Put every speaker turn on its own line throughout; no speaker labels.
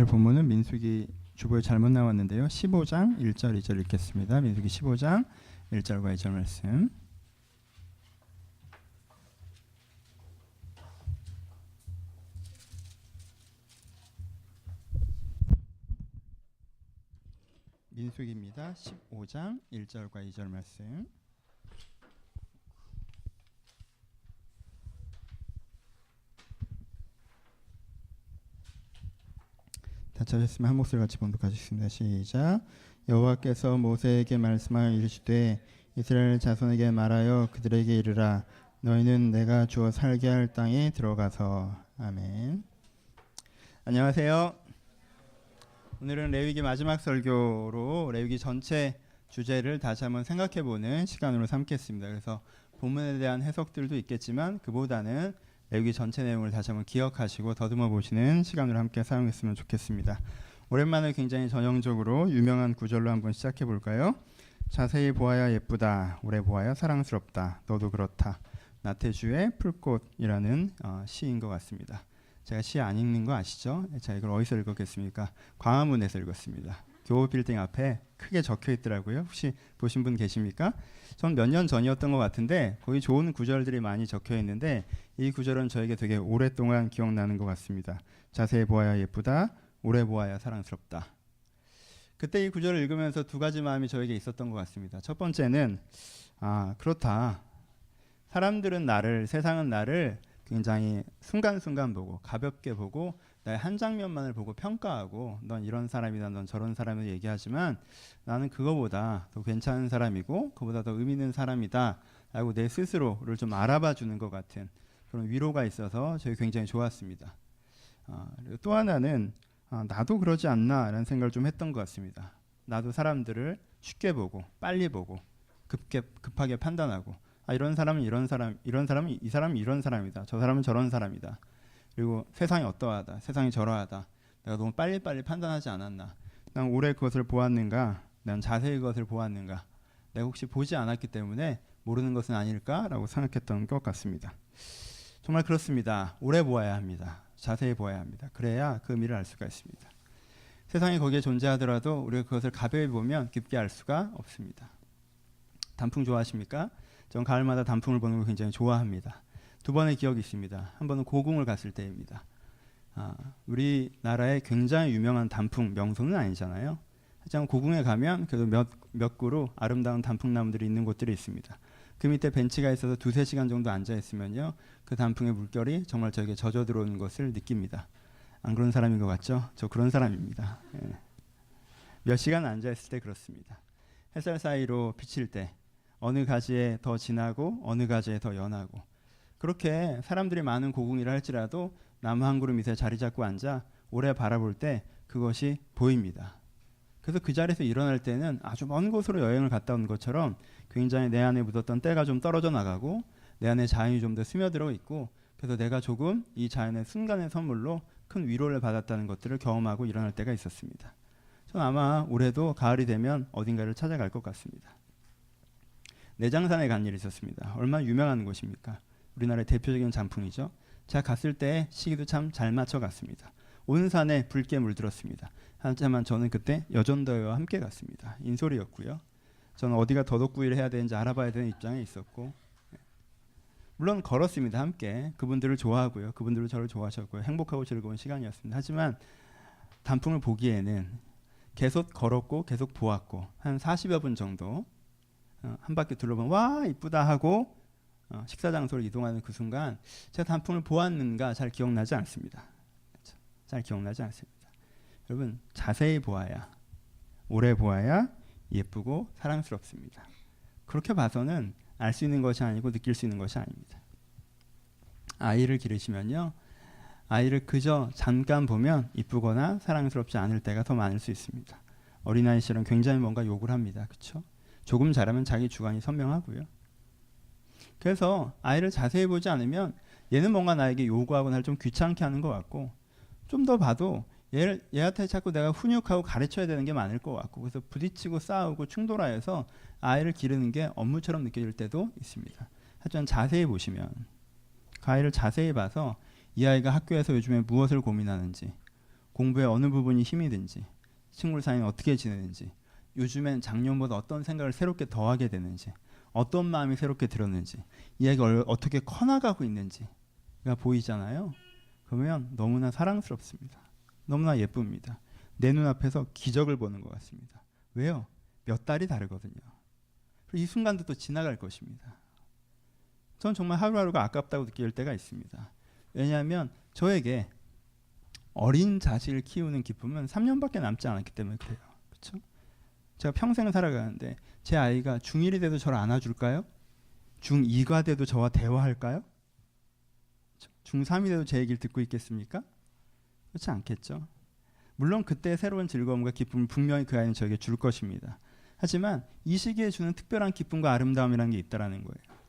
본문은 민수기 주보에 잘못 나왔는데요. 15장 1절 2절 읽겠습니다. 민수기 15장 1절과 2절 말씀. 민수기입니다. 15장 1절과 2절 말씀. 다 찾으셨으면 한 목소리 같이 봉독하시겠습니다. 시작. 여호와께서 모세에게 말씀하여 이르시되 이스라엘 자손에게 말하여 그들에게 이르라 너희는 내가 주어 살게 할 땅에 들어가서. 아멘. 안녕하세요. 오늘은 레위기 마지막 설교로 레위기 전체 주제를 다시 한번 생각해보는 시간으로 삼겠습니다. 그래서 본문에 대한 해석들도 있겠지만 그보다는 레위기 전체 내용을 다시 한번 기억하시고 더듬어 보시는 시간으로 함께 사용했으면 좋겠습니다. 오랜만에 굉장히 전형적으로 유명한 구절로 한번 시작해 볼까요? 자세히 보아야 예쁘다, 오래 보아야 사랑스럽다, 너도 그렇다. 나태주의 풀꽃이라는 시인 것 같습니다. 제가 시 안 읽는 거 아시죠? 자, 이걸 어디서 읽었겠습니까? 광화문에서 읽었습니다. 교우 빌딩 앞에 크게 적혀 있더라고요. 혹시 보신 분 계십니까? 전 몇 년 전이었던 것 같은데 거기 좋은 구절들이 많이 적혀 있는데 이 구절은 저에게 되게 오랫동안 기억나는 것 같습니다. 자세히 보아야 예쁘다, 오래 보아야 사랑스럽다. 그때 이 구절을 읽으면서 두 가지 마음이 저에게 있었던 것 같습니다. 첫 번째는 그렇다. 사람들은 나를, 세상은 나를 굉장히 순간순간 보고 가볍게 보고 나의 한 장면만을 보고 평가하고 넌 이런 사람이다, 넌 저런 사람이다 얘기하지만 나는 그거보다 더 괜찮은 사람이고 그보다 더 의미 있는 사람이다 라고 내 스스로를 좀 알아봐 주는 것 같은 그런 위로가 있어서 저희 굉장히 좋았습니다. 그리고 또 하나는 나도 그러지 않나 라는 생각을 좀 했던 것 같습니다. 나도 사람들을 쉽게 보고 빨리 보고 급하게 판단하고 이런 사람은 이런 사람, 이런 사람은 이 사람은 이런 사람이다. 저 사람은 저런 사람이다. 그리고 세상이 어떠하다. 세상이 저러하다. 내가 너무 빨리빨리 판단하지 않았나. 난 오래 그것을 보았는가. 난 자세히 그것을 보았는가. 내가 혹시 보지 않았기 때문에 모르는 것은 아닐까라고 생각했던 것 같습니다. 정말 그렇습니다. 오래 보아야 합니다. 자세히 보아야 합니다. 그래야 그 의미를 알 수가 있습니다. 세상이 거기에 존재하더라도 우리가 그것을 가벼이 보면 깊게 알 수가 없습니다. 단풍 좋아하십니까? 전 가을마다 단풍을 보는 걸 굉장히 좋아합니다. 두 번의 기억이 있습니다. 한 번은 고궁을 갔을 때입니다. 우리나라에 굉장히 유명한 단풍 명소는 아니잖아요. 하지만 고궁에 가면 그래도 몇 그루 아름다운 단풍나무들이 있는 곳들이 있습니다. 그 밑에 벤치가 있어서 2-3시간 정도 앉아있으면요. 그 단풍의 물결이 정말 저에게 젖어 들어오는 것을 느낍니다. 안 그런 사람인 것 같죠? 저 그런 사람입니다. 몇 시간 앉아있을 때 그렇습니다. 햇살 사이로 비칠 때 어느 가지에 더 진하고 어느 가지에 더 연하고 그렇게 사람들이 많은 고궁이라 할지라도 나무 한 그루 밑에 자리 잡고 앉아 오래 바라볼 때 그것이 보입니다. 그래서 그 자리에서 일어날 때는 아주 먼 곳으로 여행을 갔다 온 것처럼 굉장히 내 안에 묻었던 때가 좀 떨어져 나가고 내 안에 자연이 좀 더 스며들어 있고 그래서 내가 조금 이 자연의 순간의 선물로 큰 위로를 받았다는 것들을 경험하고 일어날 때가 있었습니다. 전 아마 올해도 가을이 되면 어딘가를 찾아갈 것 같습니다. 내장산에 간 일이 있었습니다. 얼마나 유명한 곳입니까? 우리나라의 대표적인 단풍이죠. 제가 갔을 때 시기도 참 잘 맞춰 갔습니다. 온 산에 붉게 물들었습니다. 하지만 저는 그때 여전더위와 함께 갔습니다. 인솔이었고요. 저는 어디가 더덕구이를 해야 되는지 알아봐야 되는 입장에 있었고 물론 걸었습니다. 함께. 그분들을 좋아하고요. 그분들도 저를 좋아하셨고요. 행복하고 즐거운 시간이었습니다. 하지만 단풍을 보기에는 계속 걸었고 계속 보았고 한 40여 분 정도 한 바퀴 둘러보면 와 이쁘다 하고 식사 장소로 이동하는 그 순간 제가 단풍을 보았는가 잘 기억나지 않습니다. 잘 기억나지 않습니다. 여러분 자세히 보아야 오래 보아야 예쁘고 사랑스럽습니다. 그렇게 봐서는 알 수 있는 것이 아니고 느낄 수 있는 것이 아닙니다. 아이를 기르시면요. 아이를 그저 잠깐 보면 이쁘거나 사랑스럽지 않을 때가 더 많을 수 있습니다. 어린아이 시절은 굉장히 뭔가 욕을 합니다. 그렇죠? 조금 자라면 자기 주관이 선명하고요. 그래서 아이를 자세히 보지 않으면 얘는 뭔가 나에게 요구하고 날 좀 귀찮게 하는 것 같고 좀 더 봐도 얘한테 자꾸 내가 훈육하고 가르쳐야 되는 게 많을 것 같고 그래서 부딪히고 싸우고 충돌하여서 아이를 기르는 게 업무처럼 느껴질 때도 있습니다. 하지만 자세히 보시면 그 아이를 자세히 봐서 이 아이가 학교에서 요즘에 무엇을 고민하는지 공부의 어느 부분이 힘이 든지, 친구 사이는 어떻게 지내는지, 요즘엔 작년보다 어떤 생각을 새롭게 더하게 되는지, 어떤 마음이 새롭게 들었는지, 이야기가 어떻게 커나가고 있는지가 보이잖아요. 그러면 너무나 사랑스럽습니다. 너무나 예쁩니다. 내 눈앞에서 기적을 보는 것 같습니다. 왜요? 몇 달이 다르거든요. 이 순간도 또 지나갈 것입니다. 전 정말 하루하루가 아깝다고 느낄 때가 있습니다. 왜냐하면 저에게 어린 자식을 키우는 기쁨은 3년밖에 남지 않았기 때문에 그래요. 그렇죠? 제가 평생을 살아가는데 제 아이가 중1이 돼도 저를 안아줄까요? 중2가 돼도 저와 대화할까요? 중3이 돼도 제 얘기를 듣고 있겠습니까? 그렇지 않겠죠. 물론 그때 새로운 즐거움과 기쁨을 분명히 그 아이는 저에게 줄 것입니다. 하지만 이 시기에 주는 특별한 기쁨과 아름다움이라는 게 있다는 거예요.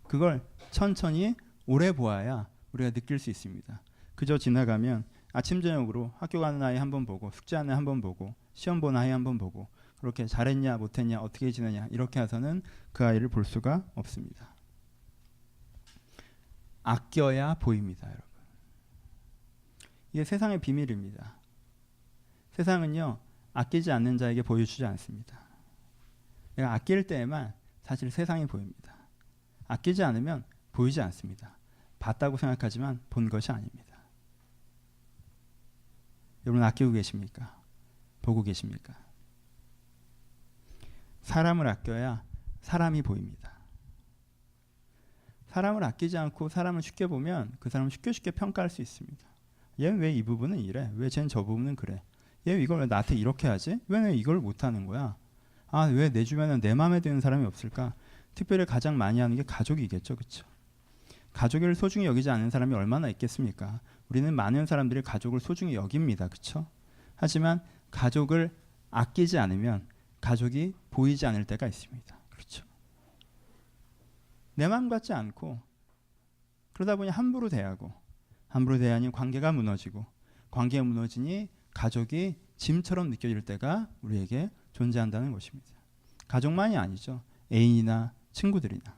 그걸 천천히 오래 보아야 우리가 느낄 수 있습니다. 그저 지나가면 아침 저녁으로 학교 가는 아이 한번 보고, 숙제하는 아이 한번 보고, 시험 보는 아이 한번 보고, 그렇게 잘했냐 못했냐 어떻게 지내냐 이렇게 해서는 그 아이를 볼 수가 없습니다. 아껴야 보입니다, 여러분. 이게 세상의 비밀입니다. 세상은요, 아끼지 않는 자에게 보여주지 않습니다. 내가 아낄 때에만 사실 세상이 보입니다. 아끼지 않으면 보이지 않습니다. 봤다고 생각하지만 본 것이 아닙니다. 여러분 아끼고 계십니까? 보고 계십니까? 사람을 아껴야 사람이 보입니다. 사람을 아끼지 않고 사람을 쉽게 보면 그 사람을 쉽게 평가할 수 있습니다. 얘는 왜 이 부분은 이래? 왜 쟤는 저 부분은 그래? 얘 이걸 왜 나한테 이렇게 하지? 왜 이걸 못하는 거야? 아, 왜 내 주변에 내 마음에 드는 사람이 없을까? 특별히 가장 많이 하는 게 가족이겠죠. 그렇죠? 가족을 소중히 여기지 않는 사람이 얼마나 있겠습니까? 우리는 많은 사람들이 가족을 소중히 여깁니다. 그렇죠? 하지만 가족을 아끼지 않으면 가족이 보이지 않을 때가 있습니다. 그렇죠? 내 마음 같지 않고 그러다 보니 함부로 대하고 함부로 대하니 관계가 무너지고 관계가 무너지니 가족이 짐처럼 느껴질 때가 우리에게 존재한다는 것입니다. 가족만이 아니죠. 애인이나 친구들이나.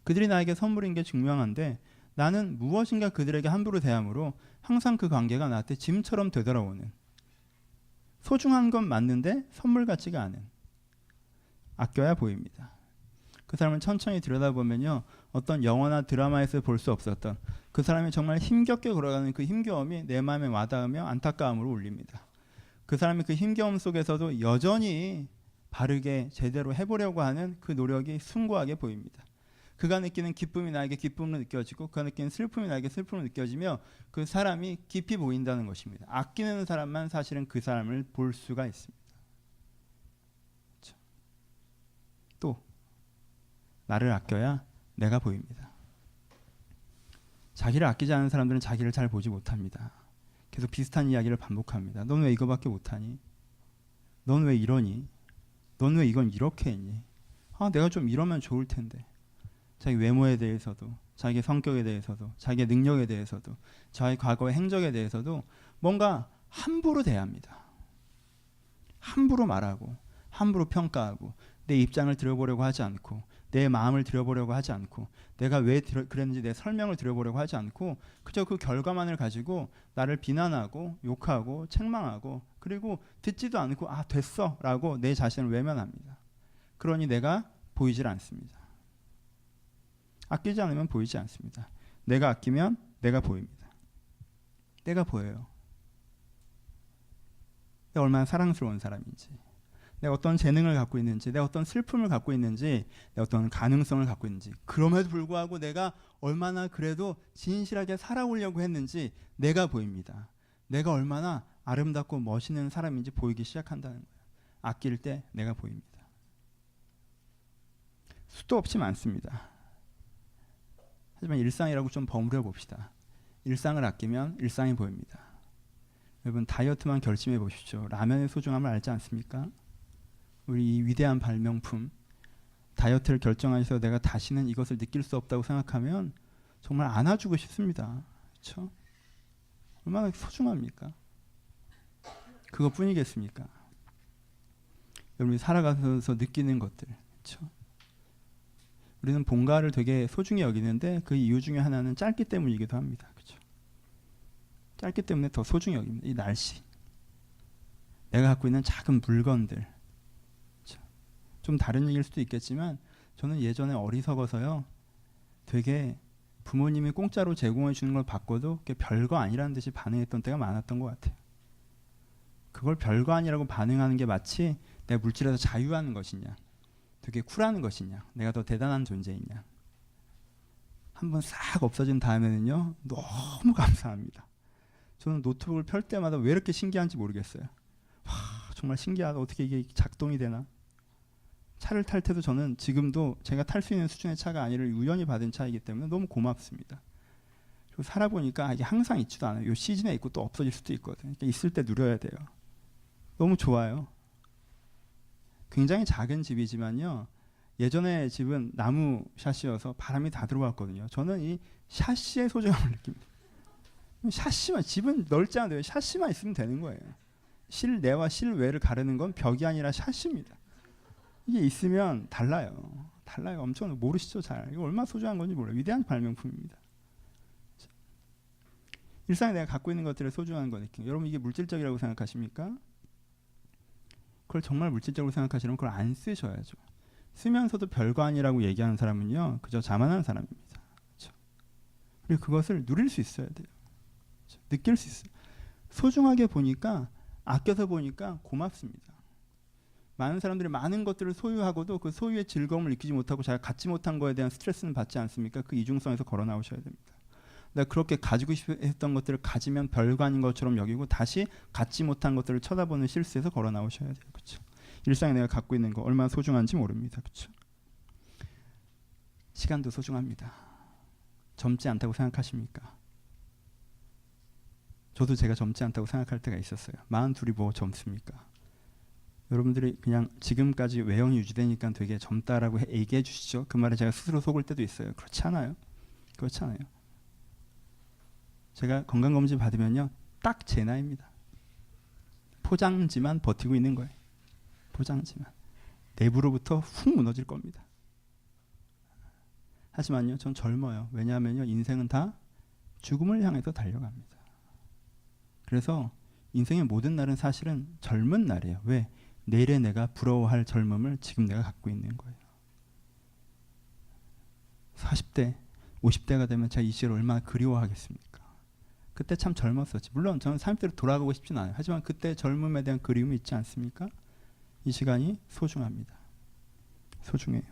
그들이 나에게 선물인 게 증명한데 나는 무엇인가 그들에게 함부로 대함으로 항상 그 관계가 나한테 짐처럼 되돌아오는, 소중한 건 맞는데 선물 같지가 않은, 아껴야 보입니다. 그 사람을 천천히 들여다보면요, 어떤 영화나 드라마에서 볼 수 없었던 그 사람이 정말 힘겹게 걸어가는 그 힘겨움이 내 마음에 와닿으며 안타까움으로 울립니다. 그 사람이 그 힘겨움 속에서도 여전히 바르게 제대로 해보려고 하는 그 노력이 숭고하게 보입니다. 그가 느끼는 기쁨이 나에게 기쁨으로 느껴지고 그가 느끼는 슬픔이 나에게 슬픔으로 느껴지며 그 사람이 깊이 보인다는 것입니다. 아끼는 사람만 사실은 그 사람을 볼 수가 있습니다. 그렇죠? 또 나를 아껴야 내가 보입니다. 자기를 아끼지 않은 사람들은 자기를 잘 보지 못합니다. 계속 비슷한 이야기를 반복합니다. 넌 왜 이거밖에 못하니? 넌 왜 이러니? 넌 왜 이건 이렇게 했니? 아, 내가 좀 이러면 좋을 텐데. 자기 외모에 대해서도, 자기 성격에 대해서도, 자기 능력에 대해서도, 자기 과거의 행적에 대해서도 뭔가 함부로 대합니다. 함부로 말하고, 함부로 평가하고, 내 입장을 들어보려고 하지 않고, 내 마음을 들어보려고 하지 않고, 내가 왜 그랬는지 내 설명을 들어보려고 하지 않고, 그저 그 결과만을 가지고 나를 비난하고 욕하고 책망하고, 그리고 듣지도 않고 아 됐어 라고 내 자신을 외면합니다. 그러니 내가 보이질 않습니다. 아끼지 않으면 보이지 않습니다. 내가 아끼면 내가 보입니다. 내가 보여요. 내가 얼마나 사랑스러운 사람인지, 내가 어떤 재능을 갖고 있는지, 내가 어떤 슬픔을 갖고 있는지, 내가 어떤 가능성을 갖고 있는지, 그럼에도 불구하고 내가 얼마나 그래도 진실하게 살아오려고 했는지 내가 보입니다. 내가 얼마나 아름답고 멋있는 사람인지 보이기 시작한다는 거예요. 아낄 때 내가 보입니다. 수도 없이 많습니다. 하지만 일상이라고 좀 버무려 봅시다. 일상을 아끼면 일상이 보입니다. 여러분 다이어트만 결심해 보십시오. 라면의 소중함을 알지 않습니까? 우리 이 위대한 발명품 다이어트를 결정하셔서 내가 다시는 이것을 느낄 수 없다고 생각하면 정말 안아주고 싶습니다. 그렇죠? 얼마나 소중합니까? 그것뿐이겠습니까? 여러분이 살아가면서 느끼는 것들, 그렇죠? 우리는 본가를 되게 소중히 여기는데 그 이유 중에 하나는 짧기 때문이기도 합니다. 그렇죠? 짧기 때문에 더 소중히 여깁니다. 이 날씨, 내가 갖고 있는 작은 물건들. 좀 다른 얘기일 수도 있겠지만 저는 예전에 어리석어서요, 되게 부모님이 공짜로 제공해 주는 걸 받고도 그게 별거 아니라는 듯이 반응했던 때가 많았던 것 같아요. 그걸 별거 아니라고 반응하는 게 마치 내가 물질에서 자유하는 것이냐, 되게 쿨하는 것이냐, 내가 더 대단한 존재이냐. 한번 싹 없어진 다음에는요, 너무 감사합니다. 저는 노트북을 펼 때마다 왜 이렇게 신기한지 모르겠어요. 와, 정말 신기하다. 어떻게 이게 작동이 되나. 차를 탈 때도 저는 지금도 제가 탈 수 있는 수준의 차가 아니라 우연히 받은 차이기 때문에 너무 고맙습니다. 그리고 살아보니까 이게 항상 있지도 않아요. 이 시즌에 있고 또 없어질 수도 있거든요. 그러니까 있을 때 누려야 돼요. 너무 좋아요. 굉장히 작은 집이지만요, 예전에 집은 나무 샤시여서 바람이 다 들어왔거든요. 저는 이 샤시의 소중함을 느낍니다. 샤시만, 집은 넓지 않아요. 샤시만 있으면 되는 거예요. 실내와 실외를 가르는 건 벽이 아니라 샤시입니다. 이게 있으면 달라요. 달라요. 엄청 모르시죠? 잘. 이거 얼마나 소중한 건지 몰라요. 위대한 발명품입니다. 일상에 내가 갖고 있는 것들을 소중한 거 느끼는. 여러분, 이게 물질적이라고 생각하십니까? 그걸 정말 물질적으로 생각하시면 그걸 안 쓰셔야죠. 쓰면서도 별거 아니라고 얘기하는 사람은요, 그저 자만한 사람입니다. 그렇죠? 그리고 그것을 누릴 수 있어야 돼요. 그렇죠? 느낄 수 있어요. 소중하게 보니까, 아껴서 보니까 고맙습니다. 많은 사람들이 많은 것들을 소유하고도 그 소유의 즐거움을 느끼지 못하고 자기가 갖지 못한 거에 대한 스트레스는 받지 않습니까? 그 이중성에서 걸어 나오셔야 됩니다. 내가 그렇게 가지고 싶어 했던 것들을 가지면 별거 아닌 것처럼 여기고 다시 갖지 못한 것들을 쳐다보는 실수에서 걸어 나오셔야 돼요. 그렇죠? 일상에 내가 갖고 있는 거 얼마나 소중한지 모릅니다. 그렇죠? 시간도 소중합니다. 젊지 않다고 생각하십니까? 저도 제가 젊지 않다고 생각할 때가 있었어요. 42이 뭐 젊습니까? 여러분들이 그냥 지금까지 외형이 유지되니까 되게 젊다라고 얘기해 주시죠. 그 말에 제가 스스로 속을 때도 있어요. 그렇지 않아요. 그렇지 않아요. 제가 건강검진 받으면요, 딱 제 나이입니다. 포장지만 버티고 있는 거예요. 포장지만. 내부로부터 훅 무너질 겁니다. 하지만요, 전 젊어요. 왜냐하면요, 인생은 다 죽음을 향해서 달려갑니다. 그래서 인생의 모든 날은 사실은 젊은 날이에요. 왜? 내일의 내가 부러워할 젊음을 지금 내가 갖고 있는 거예요. 40대, 50대가 되면 제가 이 시를 얼마나 그리워하겠습니까? 그때 참 젊었었지. 물론 저는 30대로 돌아가고 싶지는 않아요. 하지만 그때 젊음에 대한 그리움이 있지 않습니까? 이 시간이 소중합니다. 소중해요.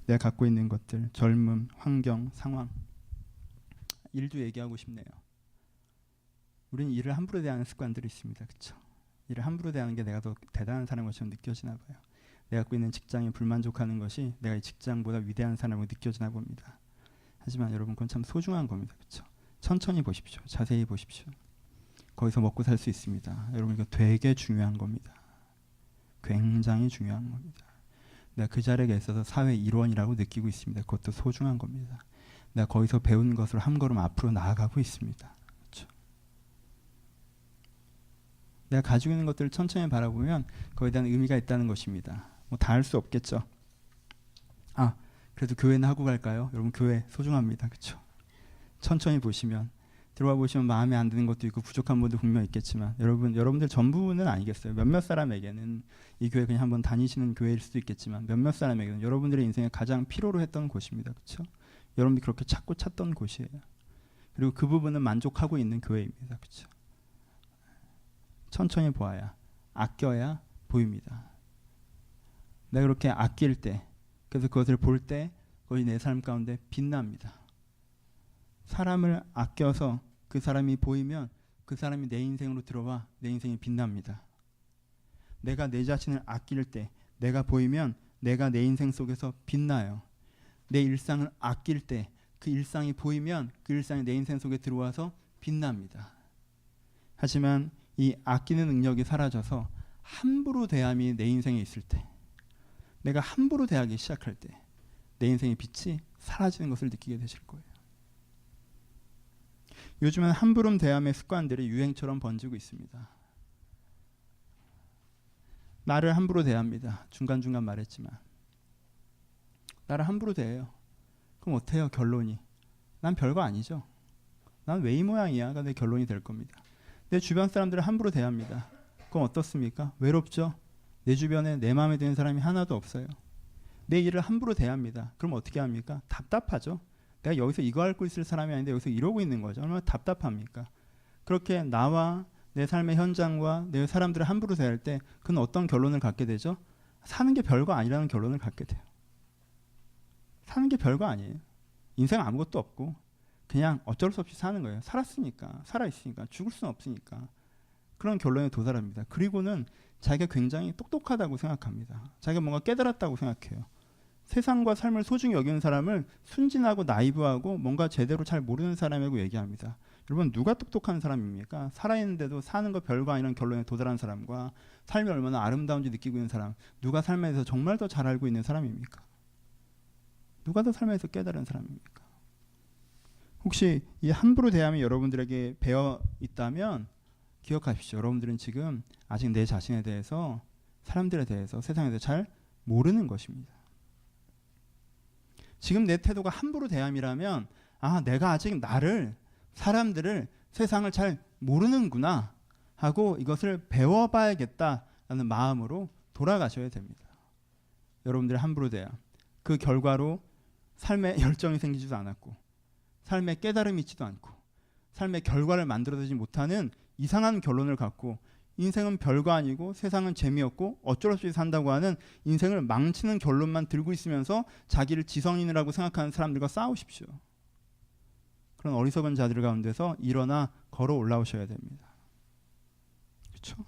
내가 갖고 있는 것들, 젊음, 환경, 상황. 일도 얘기하고 싶네요. 우리는 일을 함부로 대하는 습관들이 있습니다. 그렇죠? 일을 함부로 대하는 게 내가 더 대단한 사람인 것처럼 느껴지나 봐요. 내가 갖고 있는 직장에 불만족하는 것이 내가 이 직장보다 위대한 사람으로 느껴지나 봅니다. 하지만 여러분, 그건 참 소중한 겁니다. 그렇죠? 천천히 보십시오. 자세히 보십시오. 거기서 먹고 살 수 있습니다. 여러분, 이거 되게 중요한 겁니다. 굉장히 중요한 겁니다. 내가 그 자리에 있어서 사회 일원이라고 느끼고 있습니다. 그것도 소중한 겁니다. 내가 거기서 배운 것을 한 걸음 앞으로 나아가고 있습니다. 그렇죠? 내가 가지고 있는 것들을 천천히 바라보면 거기에 대한 의미가 있다는 것입니다. 뭐 다 할 수 없겠죠. 아, 그래도 교회는 하고 갈까요? 여러분, 교회 소중합니다. 그렇죠? 천천히 보시면, 들어와 보시면 마음에 안 드는 것도 있고 부족한 부분도 분명 있겠지만, 여러분들 전부는 아니겠어요. 몇몇 사람에게는 이 교회 그냥 한번 다니시는 교회일 수도 있겠지만, 몇몇 사람에게는 여러분들의 인생에 가장 필요로 했던 곳입니다. 그렇죠? 여러분들이 그렇게 찾고 찾던 곳이에요. 그리고 그 부분은 만족하고 있는 교회입니다. 그렇죠? 천천히 보아야, 아껴야 보입니다. 내가 그렇게 아낄 때, 그래서 그것을 볼 때 거의 내 삶 가운데 빛납니다. 사람을 아껴서 그 사람이 보이면 그 사람이 내 인생으로 들어와 내 인생이 빛납니다. 내가 내 자신을 아낄 때, 내가 보이면 내가 내 인생 속에서 빛나요. 내 일상을 아낄 때 그 일상이 보이면 그 일상이 내 인생 속에 들어와서 빛납니다. 하지만 이 아끼는 능력이 사라져서 함부로 대함이 내 인생에 있을 때, 내가 함부로 대하기 시작할 때 내 인생의 빛이 사라지는 것을 느끼게 되실 거예요. 요즘은 함부름 대함의 습관들이 유행처럼 번지고 있습니다. 나를 함부로 대합니다. 중간중간 말했지만. 나를 함부로 대해요. 그럼 어때요? 결론이. 난 별거 아니죠. 난 왜 이 모양이야?가 내 결론이 될 겁니다. 내 주변 사람들을 함부로 대합니다. 그럼 어떻습니까? 외롭죠? 내 주변에 내 마음에 드는 사람이 하나도 없어요. 내 일을 함부로 대합니다. 그럼 어떻게 합니까? 답답하죠. 내가 여기서 이거 앓고 있을 사람이 아닌데 여기서 이러고 있는 거죠. 얼마나 답답합니까? 그렇게 나와 내 삶의 현장과 내 사람들을 함부로 대할 때 그는 어떤 결론을 갖게 되죠? 사는 게 별거 아니라는 결론을 갖게 돼요. 사는 게 별거 아니에요. 인생 아무것도 없고 그냥 어쩔 수 없이 사는 거예요. 살았으니까, 살아있으니까, 죽을 수는 없으니까. 그런 결론에 도달합니다. 그리고는 자기가 굉장히 똑똑하다고 생각합니다. 자기가 뭔가 깨달았다고 생각해요. 세상과 삶을 소중히 여기는 사람을 순진하고 나이브하고 뭔가 제대로 잘 모르는 사람이라고 얘기합니다. 여러분 누가 똑똑한 사람입니까? 살아있는데도 사는 거 별거 아니라는 결론에 도달한 사람과 삶이 얼마나 아름다운지 느끼고 있는 사람, 누가 삶에 대해서 정말 더 잘 알고 있는 사람입니까? 누가 더 삶에서 깨달은 사람입니까? 혹시 이 함부로 대함이 여러분들에게 배어 있다면 기억하십시오. 여러분들은 지금 아직 내 자신에 대해서, 사람들에 대해서, 세상에 대해서 잘 모르는 것입니다. 지금 내 태도가 함부로 대함이라면 내가 아직 나를, 사람들을, 세상을 잘 모르는구나 하고 이것을 배워봐야겠다라는 마음으로 돌아가셔야 됩니다. 여러분들의 함부로 대함, 그 결과로 삶에 열정이 생기지도 않았고 삶에 깨달음이 있지도 않고 삶의 결과를 만들어내지 못하는 이상한 결론을 갖고 인생은 별거 아니고 세상은 재미없고 어쩔 수 없이 산다고 하는 인생을 망치는 결론만 들고 있으면서 자기를 지성인이라고 생각하는 사람들과 싸우십시오. 그런 어리석은 자들 가운데서 일어나 걸어 올라오셔야 됩니다. 그렇죠?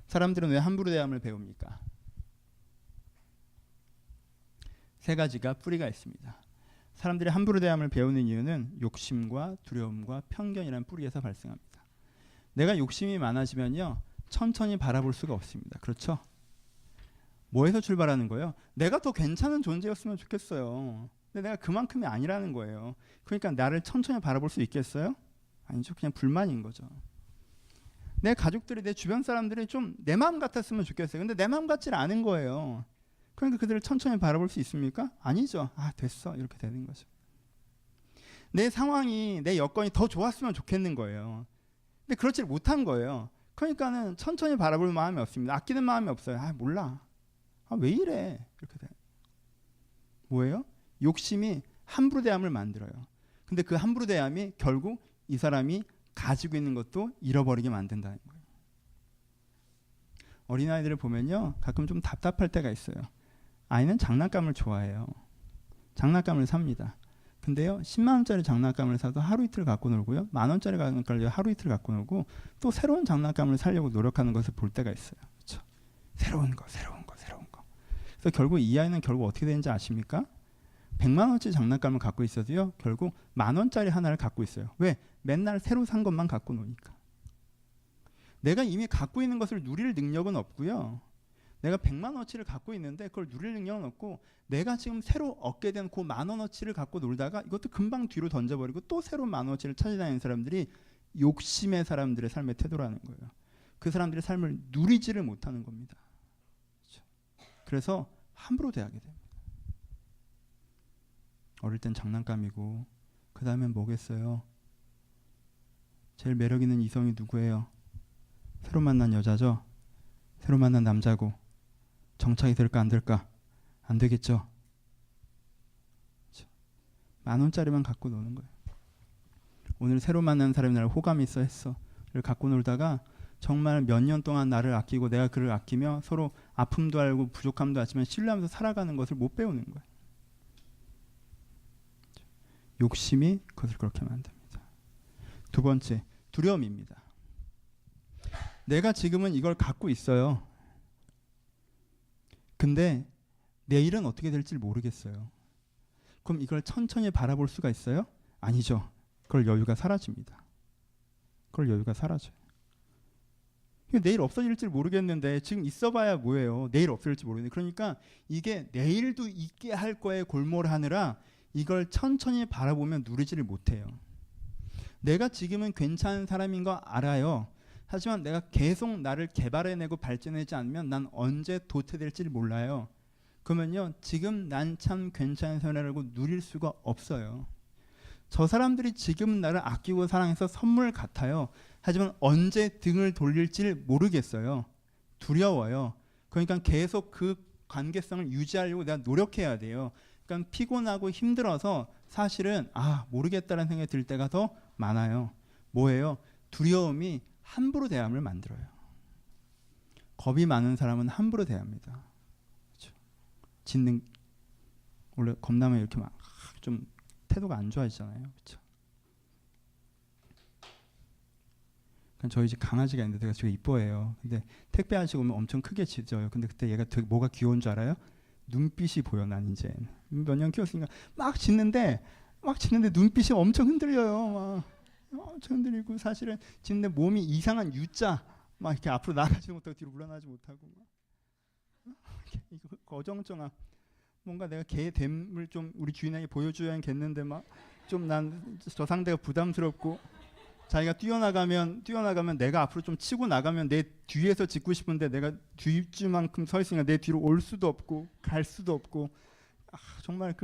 사람들은 왜 함부로 대함을 배웁니까? 세 가지가 뿌리가 있습니다. 사람들이 함부로 대함을 배우는 이유는 욕심과 두려움과 편견이라는 뿌리에서 발생합니다. 내가 욕심이 많아지면요, 천천히 바라볼 수가 없습니다. 그렇죠? 뭐에서 출발하는 거예요? 내가 더 괜찮은 존재였으면 좋겠어요. 근데 내가 그만큼이 아니라는 거예요. 그러니까 나를 천천히 바라볼 수 있겠어요? 아니죠. 그냥 불만인 거죠. 내 가족들이, 내 주변 사람들이 좀 내 마음 같았으면 좋겠어요. 근데 내 마음 같지 않은 거예요. 그러니까 그들을 천천히 바라볼 수 있습니까? 아니죠. 됐어. 이렇게 되는 거죠. 내 상황이, 내 여건이 더 좋았으면 좋겠는 거예요. 근데 그렇지 못한 거예요. 그러니까는 천천히 바라볼 마음이 없습니다. 아끼는 마음이 없어요. 몰라. 왜 이래? 이렇게 돼. 뭐예요? 욕심이 함부로 대함을 만들어요. 근데 그 함부로 대함이 결국 이 사람이 가지고 있는 것도 잃어버리게 만든다는 거예요. 어린아이들을 보면요, 가끔 좀 답답할 때가 있어요. 아이는 장난감을 좋아해요. 장난감을 삽니다. 근데요, 10만 원짜리 장난감을 사도 하루 이틀 갖고 놀고요, 만 원짜리 장난감을 하루 이틀 갖고 놀고 또 새로운 장난감을 사려고 노력하는 것을 볼 때가 있어요. 그렇죠? 새로운 거. 그래서 결국 이 아이는 결국 어떻게 되는지 아십니까? 100만 원짜리 장난감을 갖고 있어도요, 결국 만 원짜리 하나를 갖고 있어요. 왜? 맨날 새로 산 것만 갖고 노니까. 내가 이미 갖고 있는 것을 누릴 능력은 없고요. 내가 100만 원어치를 갖고 있는데 그걸 누릴 능력은 없고, 내가 지금 새로 얻게 된 그 만 원어치를 갖고 놀다가 이것도 금방 뒤로 던져버리고 또 새로운 만 원어치를 찾아다니는 사람들이 욕심의 사람들의 삶의 태도라는 거예요. 그 사람들의 삶을 누리지를 못하는 겁니다. 그렇죠? 그래서 함부로 대하게 됩니다. 어릴 땐 장난감이고 그 다음엔 뭐겠어요? 제일 매력 있는 이성이 누구예요? 새로 만난 여자죠? 새로 만난 남자고 정착이 될까 안 될까? 안 되겠죠. 그렇죠? 만 원짜리만 갖고 노는 거예요. 오늘 새로 만난 사람이 나를 호감이 있어 했어를 갖고 놀다가 정말 몇 년 동안 나를 아끼고 내가 그를 아끼며 서로 아픔도 알고 부족함도 알지만 신뢰하면서 살아가는 것을 못 배우는 거예요. 욕심이 그것을 그렇게 만듭니다. 두 번째, 두려움입니다. 내가 지금은 이걸 갖고 있어요. 근데 내일은 어떻게 될지 모르겠어요. 그럼 이걸 천천히 바라볼 수가 있어요? 아니죠. 그걸 여유가 사라집니다. 그걸 여유가 사라져요. 내일 없어질지 모르겠는데 지금 있어봐야 뭐예요. 내일 없어질지 모르겠는데. 그러니까 이게 내일도 있게 할 거에 골몰하느라 이걸 천천히 바라보면 누리지를 못해요. 내가 지금은 괜찮은 사람인 거 알아요. 하지만 내가 계속 나를 개발해내고 발전하지 않으면 난 언제 도태될지 몰라요. 그러면요, 지금 난 참 괜찮은 사람이라고 누릴 수가 없어요. 저 사람들이 지금 나를 아끼고 사랑해서 선물 같아요. 하지만 언제 등을 돌릴지 모르겠어요. 두려워요. 그러니까 계속 그 관계성을 유지하려고 내가 노력해야 돼요. 그러니까 피곤하고 힘들어서 사실은 모르겠다는 생각이 들 때가 더 많아요. 뭐예요? 두려움이 함부로 대함을 만들어요. 겁이 많은 사람은 함부로 대합니다. 그렇죠? 짖는 원래 겁나면 이렇게 막 좀 태도가 안 좋아지잖아요. 그렇죠? 저희 집 강아지가 있는데 제가 되게 이뻐해요. 근데 택배 아저씨 오면 엄청 크게 짖어요. 근데 그때 얘가 되게 뭐가 귀여운 줄 알아요? 눈빛이 보여. 난 이제 몇 년 키웠으니까 막 짖는데 눈빛이 엄청 흔들려요. 막 엄청 흔들리고 사실은 짖는데 몸이 이상한 U자 막 이렇게 앞으로 나가지 못하고 뒤로 물러나지 못하고 막 이거 어정쩡한 뭔가 내가 걔의 됨을 좀 우리 주인에게 보여줘야겠는데 막 좀 난 저 상대가 부담스럽고 자기가 뛰어나가면 내가 앞으로 좀 치고 나가면 내 뒤에서 짖고 싶은데 내가 뒷줄만큼 서 있으니까 내 뒤로 올 수도 없고 갈 수도 없고 정말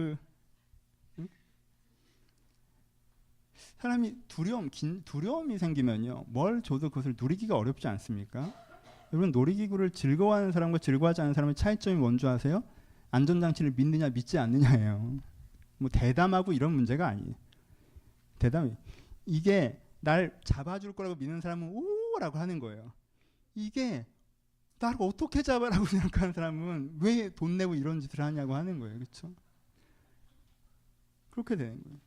사람이 두려움이 생기면요 뭘 줘도 그것을 누리기가 어렵지 않습니까? 여러분 놀이기구를 즐거워하는 사람과 즐거워하지 않는 사람의 차이점이 뭔지 아세요? 안전장치를 믿느냐 믿지 않느냐예요. 뭐 대담하고 이런 문제가 아니에요. 이게 날 잡아줄 거라고 믿는 사람은 오라고 하는 거예요. 이게 나를 어떻게 잡아라고 생각하는 사람은 왜 돈 내고 이런 짓을 하냐고 하는 거예요. 그렇죠? 그렇게 되는 거예요.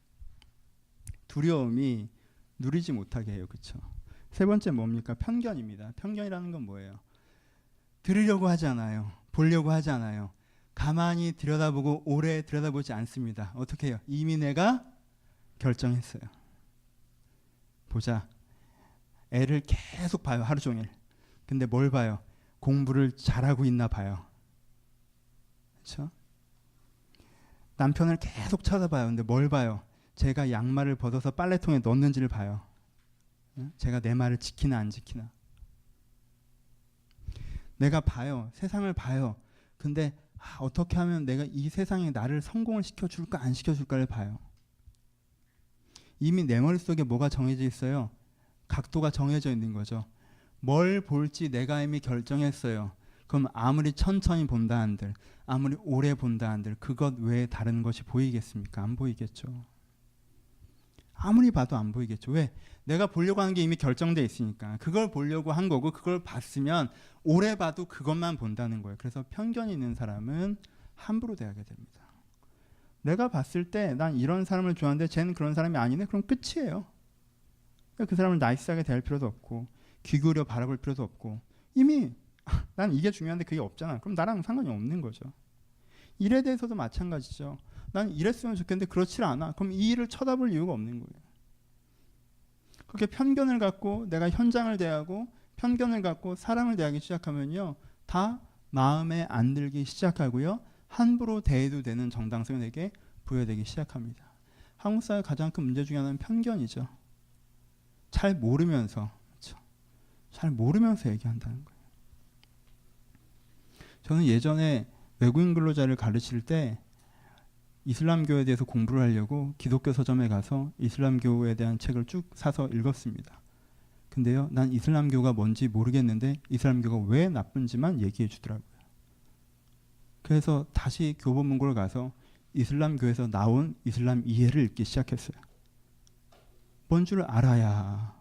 두려움이 누리지 못하게 해요. 그렇죠? 세 번째 뭡니까? 편견입니다. 편견이라는 건 뭐예요? 들으려고 하지 않아요. 보려고 하지 않아요. 가만히 들여다보고 오래 들여다보지 않습니다. 어떻게 해요? 이미 내가 결정했어요. 보자. 애를 계속 봐요. 하루 종일. 근데 뭘 봐요? 공부를 잘하고 있나 봐요. 그렇죠? 남편을 계속 쳐다봐요. 근데 뭘 봐요? 제가 양말을 벗어서 빨래통에 넣는지를 봐요. 제가 내 말을 지키나 안 지키나. 내가 봐요. 세상을 봐요. 근데 어떻게 하면 내가 이 세상에 나를 성공을 시켜줄까 안 시켜줄까를 봐요. 이미 내 머릿속에 뭐가 정해져 있어요. 각도가 정해져 있는 거죠. 뭘 볼지 내가 이미 결정했어요. 그럼 아무리 천천히 본다 한들 아무리 오래 본다 한들 그것 외에 다른 것이 보이겠습니까? 안 보이겠죠. 아무리 봐도 안 보이겠죠. 왜? 내가 보려고 하는 게 이미 결정돼 있으니까. 그걸 보려고 한 거고 그걸 봤으면 오래 봐도 그것만 본다는 거예요. 그래서 편견이 있는 사람은 함부로 대하게 됩니다. 내가 봤을 때 난 이런 사람을 좋아하는데 쟤는 그런 사람이 아니네? 그럼 끝이에요. 그 사람을 나이스하게 대할 필요도 없고 귀 기울여 바라볼 필요도 없고 이미 난 이게 중요한데 그게 없잖아. 그럼 나랑 상관이 없는 거죠. 일에 대해서도 마찬가지죠. 난 이랬으면 좋겠는데 그렇지 않아. 그럼 이 일을 쳐다볼 이유가 없는 거예요. 그렇게 편견을 갖고 내가 현장을 대하고 편견을 갖고 사람을 대하기 시작하면요. 다 마음에 안 들기 시작하고요. 함부로 대해도 되는 정당성이 내게 부여되기 시작합니다. 한국 사회의 가장 큰 문제 중에 하나는 편견이죠. 잘 모르면서 그렇죠? 잘 모르면서 얘기한다는 거예요. 저는 예전에 외국인 근로자를 가르칠 때 이슬람교에 대해서 공부를 하려고 기독교 서점에 가서 이슬람교에 대한 책을 쭉 사서 읽었습니다. 근데요, 난 이슬람교가 뭔지 모르겠는데 이슬람교가 왜 나쁜지만 얘기해 주더라고요. 그래서 다시 교보문고를 가서 이슬람교에서 나온 이슬람 이해를 읽기 시작했어요. 뭔 줄 알아야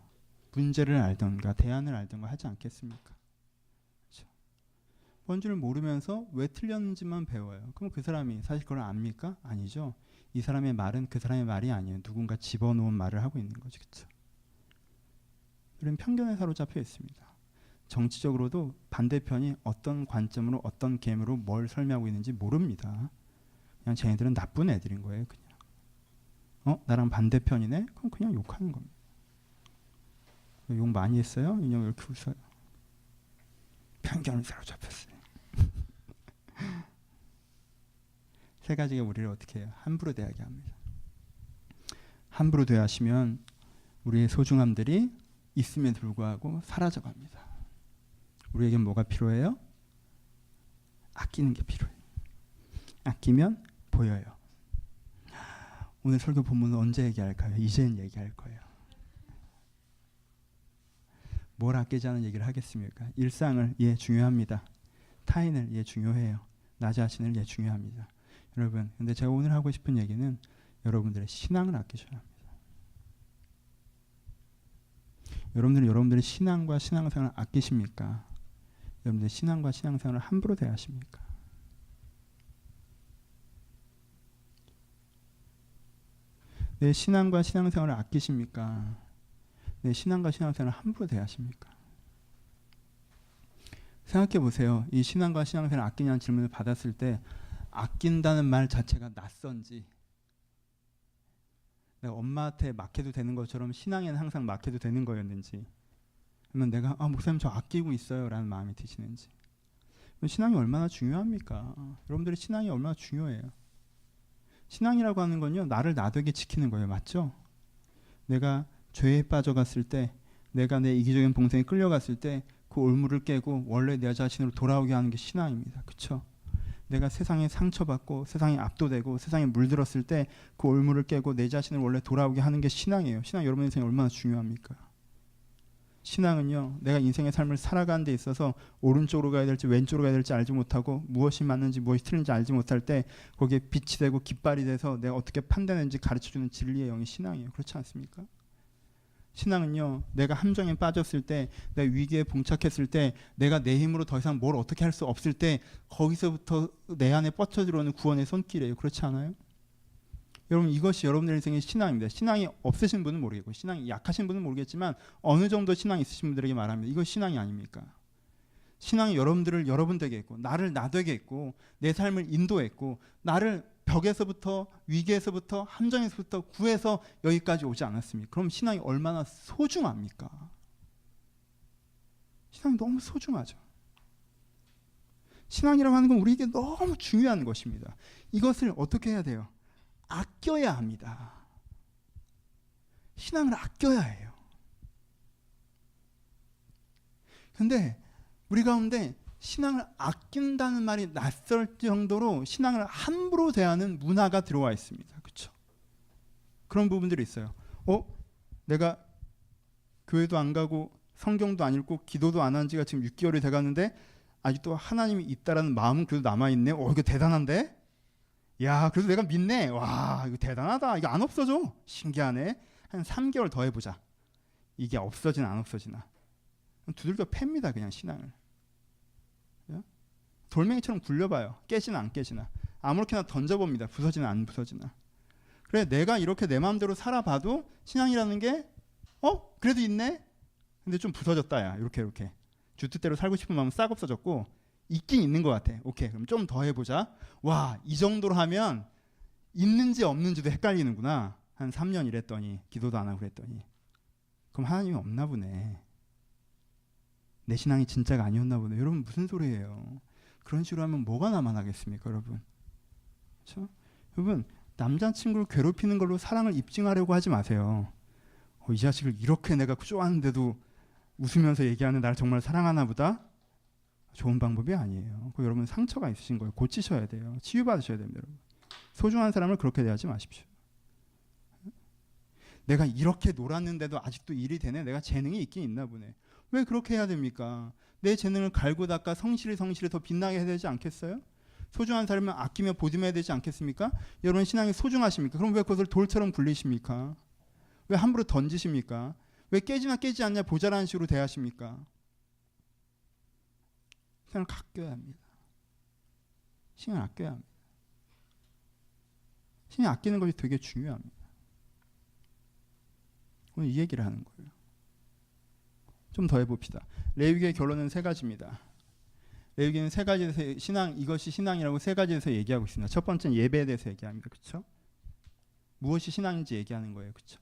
문제를 알던가 대안을 알던가 하지 않겠습니까? 그렇죠? 뭔 줄 모르면서 왜 틀렸는지만 배워요. 그럼 그 사람이 사실 그걸 압니까? 아니죠. 이 사람의 말은 그 사람의 말이 아니에요. 누군가 집어놓은 말을 하고 있는 거죠. 그렇죠? 우리는 편견에 사로잡혀 있습니다. 정치적으로도 반대편이 어떤 관점으로 어떤 개념으로 뭘 설명하고 있는지 모릅니다. 그냥 쟤네들은 나쁜 애들인 거예요. 그냥 나랑 반대편이네? 그럼 그냥 욕하는 겁니다. 욕 많이 했어요? 인형 왜 이렇게 웃어요? 편견을 사로잡혔어요. 세 가지가 우리를 어떻게 해요? 함부로 대하게 합니다. 함부로 대하시면 우리의 소중함들이 있음에도 불구하고 사라져갑니다. 우리에겐 뭐가 필요해요? 아끼는 게 필요해요. 아끼면 보여요. 오늘 설교 본문은 언제 얘기할까요? 이제는 얘기할 거예요. 뭘 아끼자는 얘기를 하겠습니까? 일상을 중요합니다. 타인을 중요해요. 나 자신을 중요합니다. 여러분, 근데 제가 오늘 하고 싶은 얘기는 여러분들의 신앙을 아끼셔야 합니다. 여러분들은 여러분들의 신앙과 신앙생활을 아끼십니까? 여러분들의 신앙과 신앙생활을 함부로 대하십니까? 내 신앙과 신앙생활을 아끼십니까? 내 신앙과 신앙생활을 함부로 대하십니까? 생각해 보세요. 이 신앙과 신앙생활을 아끼냐는 질문을 받았을 때 아낀다는 말 자체가 낯선지, 내가 엄마한테 맡겨도 되는 것처럼 신앙에는 항상 맡겨도 되는 거였는지, 아니면 내가 목사님 저 아끼고 있어요 라는 마음이 드시는지. 신앙이 얼마나 중요합니까? 여러분들의 신앙이 얼마나 중요해요. 신앙이라고 하는 건요, 나를 나되게 지키는 거예요. 맞죠? 내가 죄에 빠져갔을 때, 내가 내 이기적인 본성에 끌려갔을 때 그 올무를 깨고 원래 내 자신으로 돌아오게 하는 게 신앙입니다. 그렇죠? 내가 세상에 상처받고 세상에 압도되고 세상에 물들었을 때 그 올무를 깨고 내 자신을 원래 돌아오게 하는 게 신앙이에요. 신앙이 여러분 인생에 얼마나 중요합니까? 신앙은요, 내가 인생의 삶을 살아가는 데 있어서 오른쪽으로 가야 될지 왼쪽으로 가야 될지 알지 못하고 무엇이 맞는지 무엇이 틀린지 알지 못할 때 거기에 빛이 되고 깃발이 돼서 내가 어떻게 판단하는지 가르쳐주는 진리의 영이 신앙이에요. 그렇지 않습니까? 신앙은요, 내가 함정에 빠졌을 때, 내가 위기에 봉착했을 때, 내가 내 힘으로 더 이상 뭘 어떻게 할 수 없을 때 거기서부터 내 안에 뻗쳐 들어오는 구원의 손길이에요. 그렇지 않아요? 여러분, 이것이 여러분들 인생의 신앙입니다. 신앙이 없으신 분은 모르겠고 신앙이 약하신 분은 모르겠지만 어느 정도 신앙이 있으신 분들에게 말합니다. 이거 신앙이 아닙니까? 신앙이 여러분들을 여러분 되게 했고 나를 나 되게 했고 내 삶을 인도했고 나를 벽에서부터 위기에서부터 함정에서부터 구해서 여기까지 오지 않았습니까? 그럼 신앙이 얼마나 소중합니까? 신앙이 너무 소중하죠. 신앙이라고 하는 건 우리에게 너무 중요한 것입니다. 이것을 어떻게 해야 돼요? 아껴야 합니다. 신앙을 아껴야 해요. 근데 우리 가운데 신앙을 아낀다는 말이 낯설 정도로 신앙을 함부로 대하는 문화가 들어와 있습니다. 그렇죠? 그런 부분들이 있어요. 내가 교회도 안 가고 성경도 안 읽고 기도도 안 한 지가 지금 6개월이 돼가는데 아직도 하나님이 있다라는 마음은 그래도 남아있네. 이거 대단한데? 야, 그래도 내가 믿네. 와, 이거 대단하다. 이거 안 없어져. 신기하네. 한 3개월 더 해보자. 이게 없어지나 안 없어지나. 두들겨 팹니다. 그냥 신앙을. 돌멩이처럼 굴려봐요. 깨지나 안 깨지나. 아무렇게나 던져봅니다. 부서지나 안 부서지나. 그래, 내가 이렇게 내 마음대로 살아봐도 신앙이라는 게 그래도 있네? 근데 좀 부서졌다. 야, 이렇게 주뜻대로 살고 싶은 마음은 싹 없어졌고 있긴 있는 것 같아. 오케이, 그럼 좀 더 해보자. 와, 이 정도로 하면 있는지 없는지도 헷갈리는구나. 한 3년 일했더니 기도도 안 하고 그랬더니 그럼 하나님이 없나 보네. 내 신앙이 진짜가 아니었나 보네. 여러분 무슨 소리예요? 그런 식으로 하면 뭐가 남아나겠습니까, 여러분? 그렇죠? 여러분, 남자친구를 괴롭히는 걸로 사랑을 입증하려고 하지 마세요. 이 자식을 이렇게 내가 좋아하는데도 웃으면서 얘기하는 나를 정말 사랑하나 보다? 좋은 방법이 아니에요. 여러분 상처가 있으신 거예요. 고치셔야 돼요. 치유받으셔야 됩니다, 여러분. 소중한 사람을 그렇게 대하지 마십시오. 내가 이렇게 놀았는데도 아직도 일이 되네. 내가 재능이 있긴 있나 보네. 왜 그렇게 해야 됩니까? 내 재능을 갈고 닦아 성실히 더 빛나게 해야 되지 않겠어요? 소중한 사람을 아끼며 보듬어야 되지 않겠습니까? 여러분 신앙이 소중하십니까? 그럼 왜 그것을 돌처럼 굴리십니까? 왜 함부로 던지십니까? 왜 깨지나 깨지 않냐 보자라는 식으로 대하십니까? 신앙을 아껴야 합니다. 신앙을 아껴야 합니다. 신앙 아끼는 것이 되게 중요합니다. 오늘 이 얘기를 하는 거예요. 좀 더 해봅시다. 레위기의 결론은 3가지입니다. 레위기는 3가지에 대해서 이것이 신앙이라고 3가지에 대해서 얘기하고 있습니다. 첫 번째는 예배에 대해서 얘기합니다. 그렇죠? 무엇이 신앙인지 얘기하는 거예요. 그렇죠?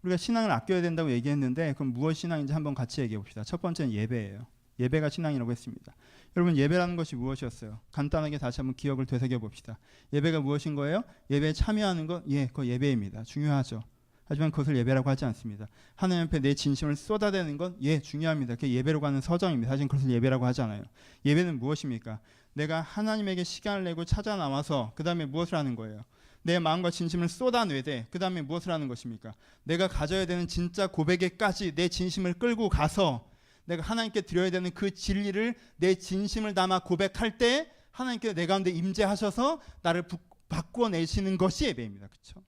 우리가 신앙을 아껴야 된다고 얘기했는데 그럼 무엇이 신앙인지 한번 같이 얘기해 봅시다. 첫 번째는 예배예요. 예배가 신앙이라고 했습니다. 여러분 예배라는 것이 무엇이었어요? 간단하게 다시 한번 기억을 되새겨 봅시다. 예배가 무엇인 거예요? 예배에 참여하는 것, 그거 예배입니다. 중요하죠. 하지만 그것을 예배라고 하지 않습니다. 하나님 앞에 내 진심을 쏟아내는 건 중요합니다. 그게 예배라고 하는 서정입니다. 하지만 그것을 예배라고 하지 않아요. 예배는 무엇입니까? 내가 하나님에게 시간을 내고 찾아 나와서 그 다음에 무엇을 하는 거예요? 내 마음과 진심을 쏟아내되 그 다음에 무엇을 하는 것입니까? 내가 가져야 되는 진짜 고백에까지 내 진심을 끌고 가서 내가 하나님께 드려야 되는 그 진리를 내 진심을 담아 고백할 때 하나님께 내 가운데 임재하셔서 나를 바꾸어내시는 것이 예배입니다. 그렇죠?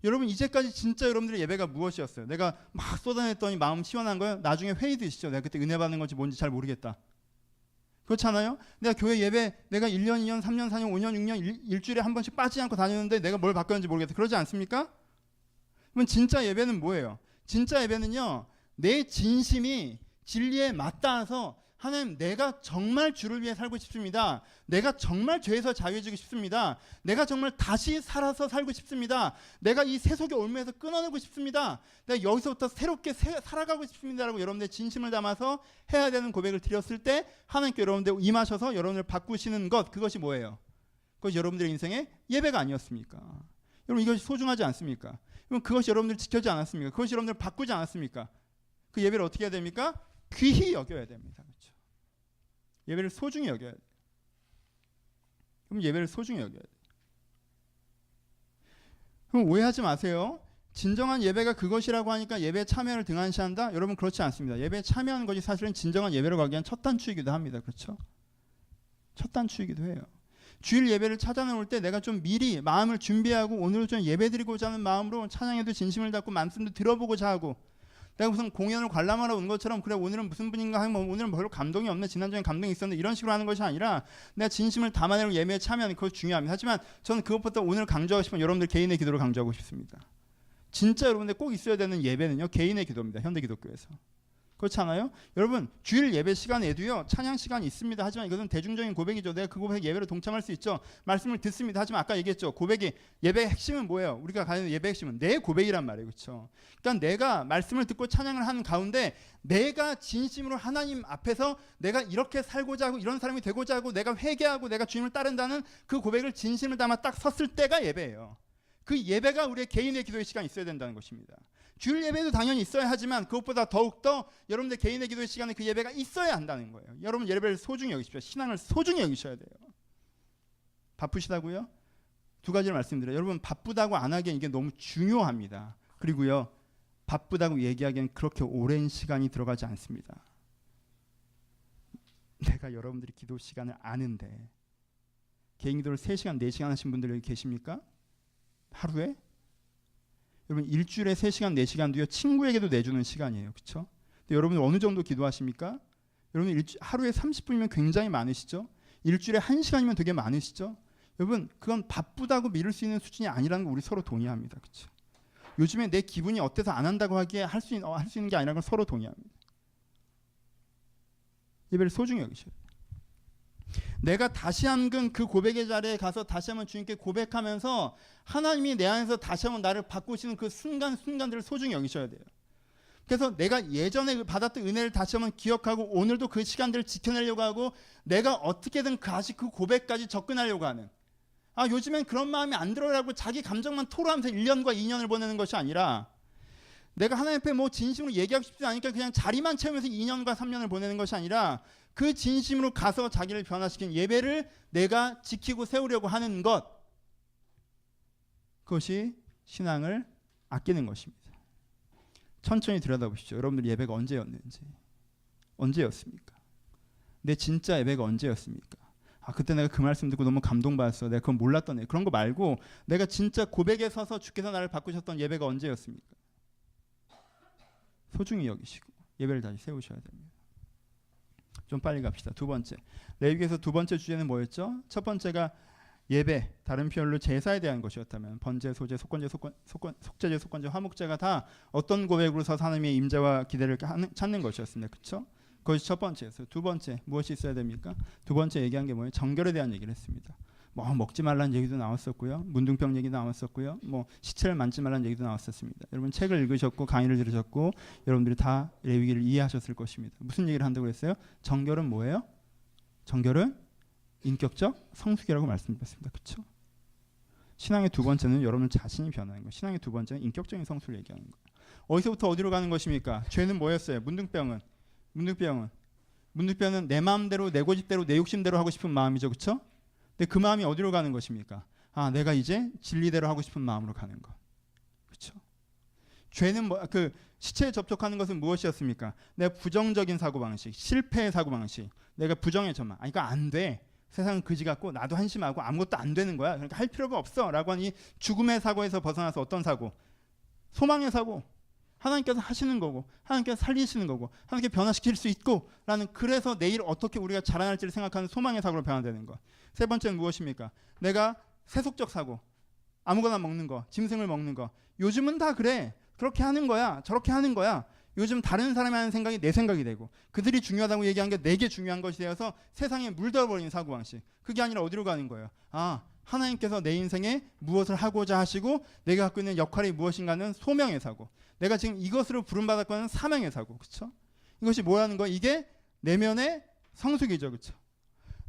여러분 이제까지 진짜 여러분들의 예배가 무엇이었어요? 내가 막 쏟아냈더니 마음 시원한 거예요? 나중에 회의 드시죠. 내가 그때 은혜 받는 건지 뭔지 잘 모르겠다. 그렇잖아요? 내가 교회 예배 내가 1년, 2년, 3년, 4년, 5년, 6년 일주일에 한 번씩 빠지지 않고 다녔는데 내가 뭘 바꿨는지 모르겠다. 그러지 않습니까? 그러면 진짜 예배는 뭐예요? 진짜 예배는요. 내 진심이 진리에 맞닿아서 하나님 내가 정말 주를 위해 살고 싶습니다. 내가 정말 죄에서 자유해지고 싶습니다. 내가 정말 다시 살아서 살고 싶습니다. 내가 이 세속의 올무에서 끊어내고 싶습니다. 내가 여기서부터 새롭게 살아가고 싶습니다라고 여러분들의 진심을 담아서 해야 되는 고백을 드렸을 때 하나님께 여러분들 임하셔서 여러분을 바꾸시는 것, 그것이 뭐예요? 그것이 여러분들의 인생의 예배가 아니었습니까? 여러분 이것이 소중하지 않습니까? 그럼 그것이 여러분들 지켜지 않았습니까? 그것이 여러분들 바꾸지 않았습니까? 그 예배를 어떻게 해야 됩니까? 귀히 여겨야 됩니다. 그렇죠? 예배를 소중히 여겨야 돼요. 그럼 예배를 소중히 여겨야 돼요. 그럼 오해하지 마세요. 진정한 예배가 그것이라고 하니까 예배에 참여를 등한시한다? 여러분 그렇지 않습니다. 예배에 참여하는 것이 사실은 진정한 예배로 가기 위한 첫 단추이기도 합니다. 그렇죠? 첫 단추이기도 해요. 주일 예배를 찾아놓을 때 내가 좀 미리 마음을 준비하고 오늘 좀 예배드리고자 하는 마음으로 찬양에도 진심을 담고 말씀도 들어보고자 하고 내가 무슨 공연을 관람하러 온 것처럼 그래 오늘은 무슨 분인가 하면 오늘은 별로 감동이 없네 지난주엔 감동이 있었는데 이런 식으로 하는 것이 아니라 내가 진심을 담아내고 예배에 참여하는 그것 중요합니다. 하지만 저는 그것보다 오늘 강조하고 싶은 여러분들 개인의 기도를 강조하고 싶습니다. 진짜 여러분들 꼭 있어야 되는 예배는요 개인의 기도입니다. 현대기독교에서. 그렇지 않아요? 여러분 주일 예배 시간에도요 찬양 시간이 있습니다. 하지만 이것은 대중적인 고백이죠. 내가 그 고백 예배로 동참할 수 있죠. 말씀을 듣습니다. 하지만 아까 얘기했죠. 고백이 예배의 핵심은 뭐예요? 우리가 가는 예배의 핵심은 내 고백이란 말이에요. 그렇죠? 그러니까 내가 말씀을 듣고 찬양을 하는 가운데 내가 진심으로 하나님 앞에서 내가 이렇게 살고자 하고 이런 사람이 되고자 하고 내가 회개하고 내가 주님을 따른다는 그 고백을 진심을 담아 딱 섰을 때가 예배예요. 그 예배가 우리의 개인의 기도의 시간이 있어야 된다는 것입니다. 주일 예배도 당연히 있어야 하지만 그것보다 더욱더 여러분들 개인의 기도의 시간에 그 예배가 있어야 한다는 거예요. 여러분 예배를 소중히 여기십시오. 신앙을 소중히 여기셔야 돼요. 바쁘시다고요? 두 가지를 말씀드려요. 여러분 바쁘다고 안 하기엔 이게 너무 중요합니다. 그리고요 바쁘다고 얘기하기엔 그렇게 오랜 시간이 들어가지 않습니다. 내가 여러분들이 기도 시간을 아는데 개인 기도를 3시간, 4시간 하신 분들 여기 계십니까? 하루에? 여러분 일주일에 3시간, 4시간도요 친구에게도 내주는 시간이에요. 그렇죠? 근데 여러분 어느 정도 기도하십니까? 여러분 하루에 30분이면 굉장히 많으시죠? 일주일에 1시간이면 되게 많으시죠? 여러분 그건 바쁘다고 미룰 수 있는 수준이 아니라는 거 우리 서로 동의합니다. 그렇죠? 요즘에 내 기분이 어때서 안 한다고 하기에 할 수 있는 게 아니라는 걸 서로 동의합니다. 예배를 소중히 여기셔야 돼요. 내가 다시 한번 그 고백의 자리에 가서 다시 한번 주님께 고백하면서 하나님이 내 안에서 다시 한번 나를 바꾸시는 그 순간들을 소중히 여기셔야 돼요. 그래서 내가 예전에 받았던 은혜를 다시 한번 기억하고 오늘도 그 시간들을 지켜내려고 하고 내가 어떻게든 다시 그 고백까지 접근하려고 하는 요즘엔 그런 마음이 안 들어라고 자기 감정만 토로하면서 1년과 2년을 보내는 것이 아니라 내가 하나님 앞에 뭐 진심으로 얘기하고 싶지 않으니까 그냥 자리만 채우면서 2년과 3년을 보내는 것이 아니라 그 진심으로 가서 자기를 변화시킨 예배를 내가 지키고 세우려고 하는 것, 그것이 신앙을 아끼는 것입니다. 천천히 들여다보십시오. 여러분들 예배가 언제였는지. 언제였습니까? 내 진짜 예배가 언제였습니까? 그때 내가 그 말씀 듣고 너무 감동받았어. 내가 그건 몰랐던 그런 거 말고 내가 진짜 고백에 서서 주께서 나를 바꾸셨던 예배가 언제였습니까? 소중히 여기시고 예배를 다시 세우셔야 됩니다. 좀 빨리 갑시다. 두 번째, 레위기에서 두 번째 주제는 뭐였죠? 첫 번째가 예배, 다른 표현으로 제사에 대한 것이었다면 번제, 소제, 속죄제, 속건제, 화목제가 다 어떤 고백으로서 하나님의 임재와 기대를 찾는 것이었습니다. 그렇죠? 그것이 첫 번째였어요. 두 번째 무엇이 있어야 됩니까? 두 번째 얘기한 게 뭐예요? 정결에 대한 얘기를 했습니다. 뭐 먹지 말라는 얘기도 나왔었고요. 문둥병 얘기도 나왔었고요. 뭐 시체를 만지지 말라는 얘기도 나왔었습니다. 여러분 책을 읽으셨고 강의를 들으셨고 여러분들이 다 레위기를 이해하셨을 것입니다. 무슨 얘기를 한다고 했어요? 정결은 뭐예요? 정결은 인격적 성숙이라고 말씀드렸습니다. 그렇죠? 신앙의 두 번째는 여러분 자신이 변하는 거예요. 신앙의 두 번째는 인격적인 성숙을 얘기하는 거예요. 어디서부터 어디로 가는 것입니까? 죄는 뭐였어요? 문둥병은 내 마음대로 내 고집대로 내 욕심대로 하고 싶은 마음이죠. 그렇죠? 근데 그 마음이 어디로 가는 것입니까? 내가 이제 진리대로 하고 싶은 마음으로 가는 것. 그렇죠? 죄는 시체에 접촉하는 것은 무엇이었습니까? 내가 부정적인 사고방식, 실패의 사고방식, 내가 부정해져만. 이거 안 돼. 세상은 그지 같고 나도 한심하고 아무것도 안 되는 거야. 그러니까 할 필요가 없어. 라고 하니 죽음의 사고에서 벗어나서 어떤 사고? 소망의 사고. 하나님께서 하시는 거고 하나님께서 살리시는 거고 하나님께 변화시킬 수 있고 라는, 그래서 내일 어떻게 우리가 자라날지를 생각하는 소망의 사고로 변화되는 것. 세 번째는 무엇입니까? 내가 세속적 사고, 아무거나 먹는 거, 짐승을 먹는 거. 요즘은 다 그래. 그렇게 하는 거야. 저렇게 하는 거야. 요즘 다른 사람이 하는 생각이 내 생각이 되고 그들이 중요하다고 얘기한 게 내게 중요한 것이 되어서 세상에 물들어버리는 사고방식. 그게 아니라 어디로 가는 거예요? 하나님께서 내 인생에 무엇을 하고자 하시고 내가 갖고 있는 역할이 무엇인가는 소명의 사고, 내가 지금 이것으로 부름받았고 하는 사명의 사고. 그렇죠? 이것이 뭐라는 거예요? 이게 내면의 성숙이죠. 그렇죠?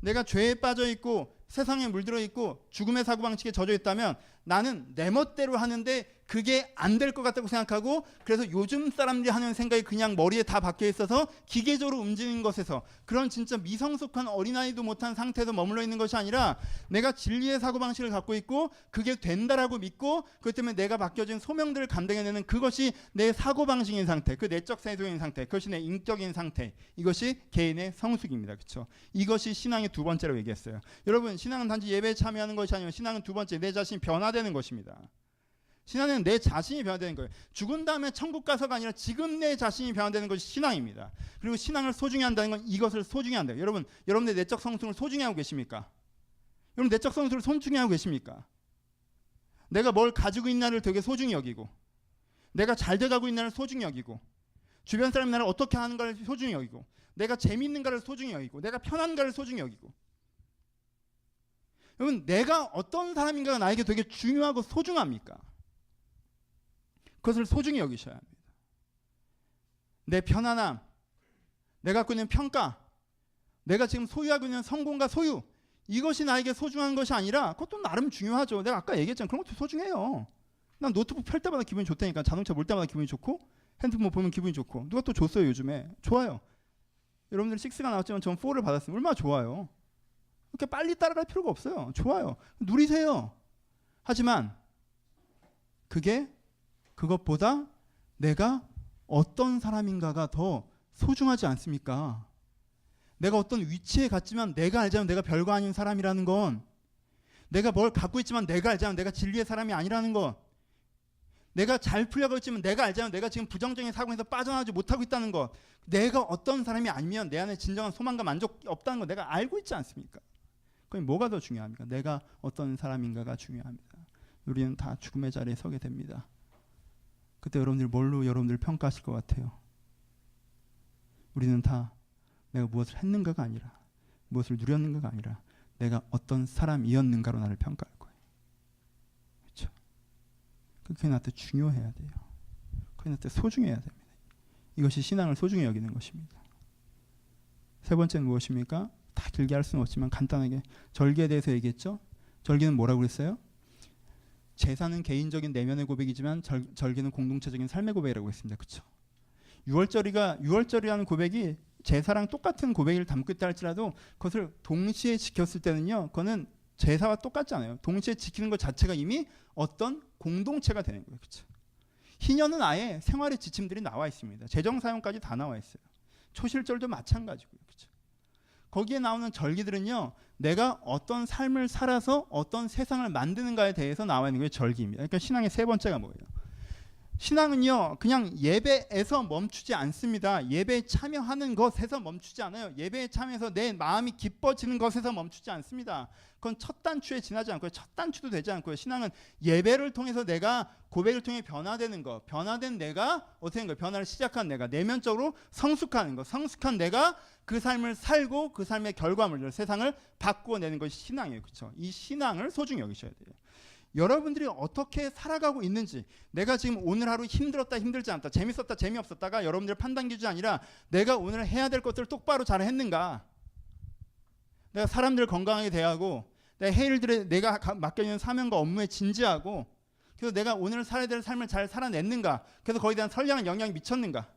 내가 죄에 빠져 있고 세상에 물들어 있고 죽음의 사고방식에 젖어 있다면 나는 내 멋대로 하는데 그게 안 될 것 같다고 생각하고, 그래서 요즘 사람들이 하는 생각이 그냥 머리에 다 박혀 있어서 기계적으로 움직이는 것에서, 그런 진짜 미성숙한 어린아이도 못한 상태에서 머물러 있는 것이 아니라 내가 진리의 사고방식을 갖고 있고 그게 된다라고 믿고 그것 때문에 내가 맡겨진 소명들을 감당해내는, 그것이 내 사고방식인 상태, 그 내적 세속인 상태, 그것이 내 인격인 상태, 이것이 개인의 성숙입니다. 그렇죠? 이것이 신앙의 두 번째로 얘기했어요. 여러분, 신앙은 단지 예배에 참여하는 것이 아니고 신앙은 두 번째, 내 자신이 변화되는 것입니다. 신앙은 내 자신이 변화되는 거예요. 죽은 다음에 천국 가서가 아니라 지금 내 자신이 변화되는 것이 신앙입니다. 그리고 신앙을 소중히 한다는 건 이것을 소중히 한다. 여러분의 내적 성숙을 소중히 하고 계십니까? 여러분 내적 성숙을 소중히 하고 계십니까? 내가 뭘 가지고 있나를 되게 소중히 여기고, 내가 잘 돼가고 있나를 소중히 여기고, 주변 사람이 나를 어떻게 하는가를 소중히 여기고, 내가 재미있는가를 소중히 여기고, 내가 편한가를 소중히 여기고. 여러분, 내가 어떤 사람인가가 나에게 되게 중요하고 소중합니까? 그것을 소중히 여기셔야 합니다. 내 편안함, 내가 갖고 있는 평가, 내가 지금 소유하고 있는 성공과 소유, 이것이 나에게 소중한 것이 아니라, 그것도 나름 중요하죠. 내가 아까 얘기했잖아요. 그런 것도 소중해요. 난 노트북 펼 때마다 기분이 좋다니까. 자동차 몰 때마다 기분이 좋고, 핸드폰 보면 기분이 좋고. 누가 또 줬어요, 요즘에. 좋아요. 여러분들 6가 나왔지만 전 4를 받았으면 얼마나 좋아요. 그렇게 빨리 따라갈 필요가 없어요. 좋아요. 누리세요. 하지만 그것보다 내가 어떤 사람인가가 더 소중하지 않습니까? 내가 어떤 위치에 갔지만 내가 알자면 내가 별거 아닌 사람이라는 건, 내가 뭘 갖고 있지만 내가 알자면 내가 진리의 사람이 아니라는 건, 내가 잘 풀려가고 있지만 내가 알자면 내가 지금 부정적인 사고에서 빠져나오지 못하고 있다는 것, 내가 어떤 사람이 아니면 내 안에 진정한 소망과 만족이 없다는 거 내가 알고 있지 않습니까? 그럼 뭐가 더 중요합니까? 내가 어떤 사람인가가 중요합니다. 우리는 다 죽음의 자리에 서게 됩니다. 그때 뭘로 여러분들 평가하실 것 같아요? 우리는 다 내가 무엇을 했는가가 아니라, 무엇을 누렸는가가 아니라 내가 어떤 사람이었는가로 나를 평가할 거예요. 그렇죠? 그게 나한테 중요해야 돼요. 그게 나한테 소중해야 됩니다. 이것이 신앙을 소중히 여기는 것입니다. 세 번째는 무엇입니까? 다 길게 할 수는 없지만 간단하게 절기에 대해서 얘기했죠. 절기는 뭐라고 그랬어요? 제사는 개인적인 내면의 고백이지만 절기는 공동체적인 삶의 고백이라고 했습니다. 그렇죠? 6월절이라는 고백이 제사랑 똑같은 고백을 담고 있다 할지라도 그것을 동시에 지켰을 때는요, 그거는 제사와 똑같지 않아요. 동시에 지키는 것 자체가 이미 어떤 공동체가 되는 거예요. 그렇죠? 희년은 아예 생활의 지침들이 나와 있습니다. 재정사용까지 다 나와 있어요. 초실절도 마찬가지고요. 그렇죠? 거기에 나오는 절기들은요, 내가 어떤 삶을 살아서 어떤 세상을 만드는가에 대해서 나와 있는 게 절기입니다. 그러니까 신앙의 세 번째가 뭐예요? 신앙은요, 그냥 예배에서 멈추지 않습니다. 예배에 참여하는 것에서 멈추지 않아요. 예배에 참여해서 내 마음이 기뻐지는 것에서 멈추지 않습니다. 그건 첫 단추에 지나지 않고요. 첫 단추도 되지 않고요. 신앙은 예배를 통해서 내가 고백을 통해 변화되는 것, 변화된 내가 어떻게 하는 거예요? 변화를 시작한 내가 내면적으로 성숙하는 것, 성숙한 내가 그 삶을 살고 그 삶의 결과물을, 세상을 바꾸어내는 것이 신앙이에요. 그렇죠? 이 신앙을 소중히 여기셔야 돼요. 여러분들이 어떻게 살아가고 있는지, 내가 지금 오늘 하루 힘들었다 힘들지 않다, 재밌었다 재미없었다가 여러분들의 판단 기준이 아니라 내가 오늘 해야 될 것들을 똑바로 잘 했는가, 내가 사람들을 건강하게 대하고 내 해일들에 내가 맡겨있는 사명과 업무에 진지하고, 그래서 내가 오늘 살아야 될 삶을 잘 살아냈는가, 그래서 거기에 대한 선량한 영향이 미쳤는가.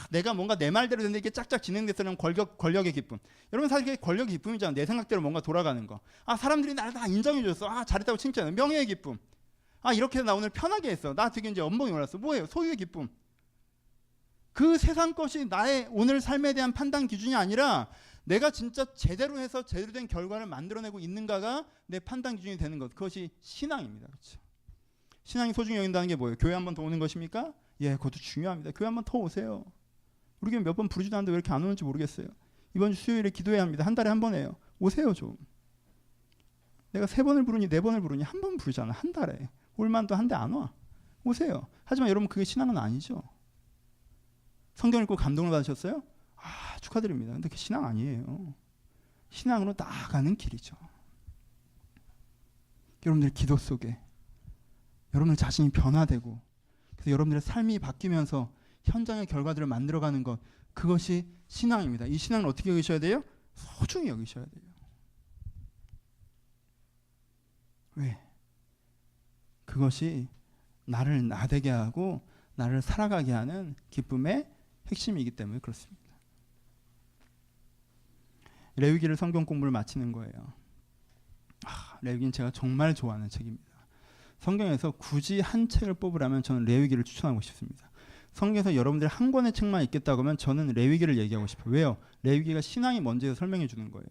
내가 뭔가 내 말대로 됐는데 이게 짝짝 진행됐으면 권력의 기쁨. 여러분 사실 그게 권력의 기쁨이잖아. 내 생각대로 뭔가 돌아가는 거. 사람들이 나를 다 인정해줬어. 잘했다고 칭찬해. 명예의 기쁨. 이렇게 나 오늘 편하게 했어. 나 되게 이제 연봉이 올랐어. 뭐예요? 소유의 기쁨. 그 세상 것이 나의 오늘 삶에 대한 판단 기준이 아니라 내가 진짜 제대로 해서 제대로 된 결과를 만들어내고 있는가가 내 판단 기준이 되는 것. 그것이 신앙입니다. 그렇죠? 신앙이 소중히 여긴다는 게 뭐예요? 교회 한 번 더 오는 것입니까? 예, 그것도 중요합니다. 교회 한 번 더 오세요. 우리 교회 몇 번 부르지도 않는데 왜 이렇게 안 오는지 모르겠어요. 이번 주 수요일에 기도해야 합니다. 한 달에 한 번 해요. 오세요 좀. 내가 3번을 부르니 4번을 부르니 한 번 부르잖아. 한 달에. 올만도 한 대 안 와. 오세요. 하지만 여러분 그게 신앙은 아니죠. 성경 읽고 감동을 받으셨어요? 축하드립니다. 근데 그게 신앙 아니에요. 신앙으로 나아가는 길이죠. 여러분들 기도 속에 여러분들 자신이 변화되고 그래서 여러분들의 삶이 바뀌면서 현장의 결과들을 만들어가는 것, 그것이 신앙입니다. 이 신앙을 어떻게 여기셔야 돼요? 소중히 여기셔야 돼요. 왜? 그것이 나를 나되게 하고 나를 살아가게 하는 기쁨의 핵심이기 때문에 그렇습니다. 레위기를 성경 공부를 마치는 거예요. 레위기는 제가 정말 좋아하는 책입니다. 성경에서 굳이 한 책을 뽑으라면 저는 레위기를 추천하고 싶습니다. 성경에서 여러분들이 한 권의 책만 읽겠다고 하면 저는 레위기를 얘기하고 싶어요. 왜요? 레위기가 신앙이 뭔지를 설명해 주는 거예요.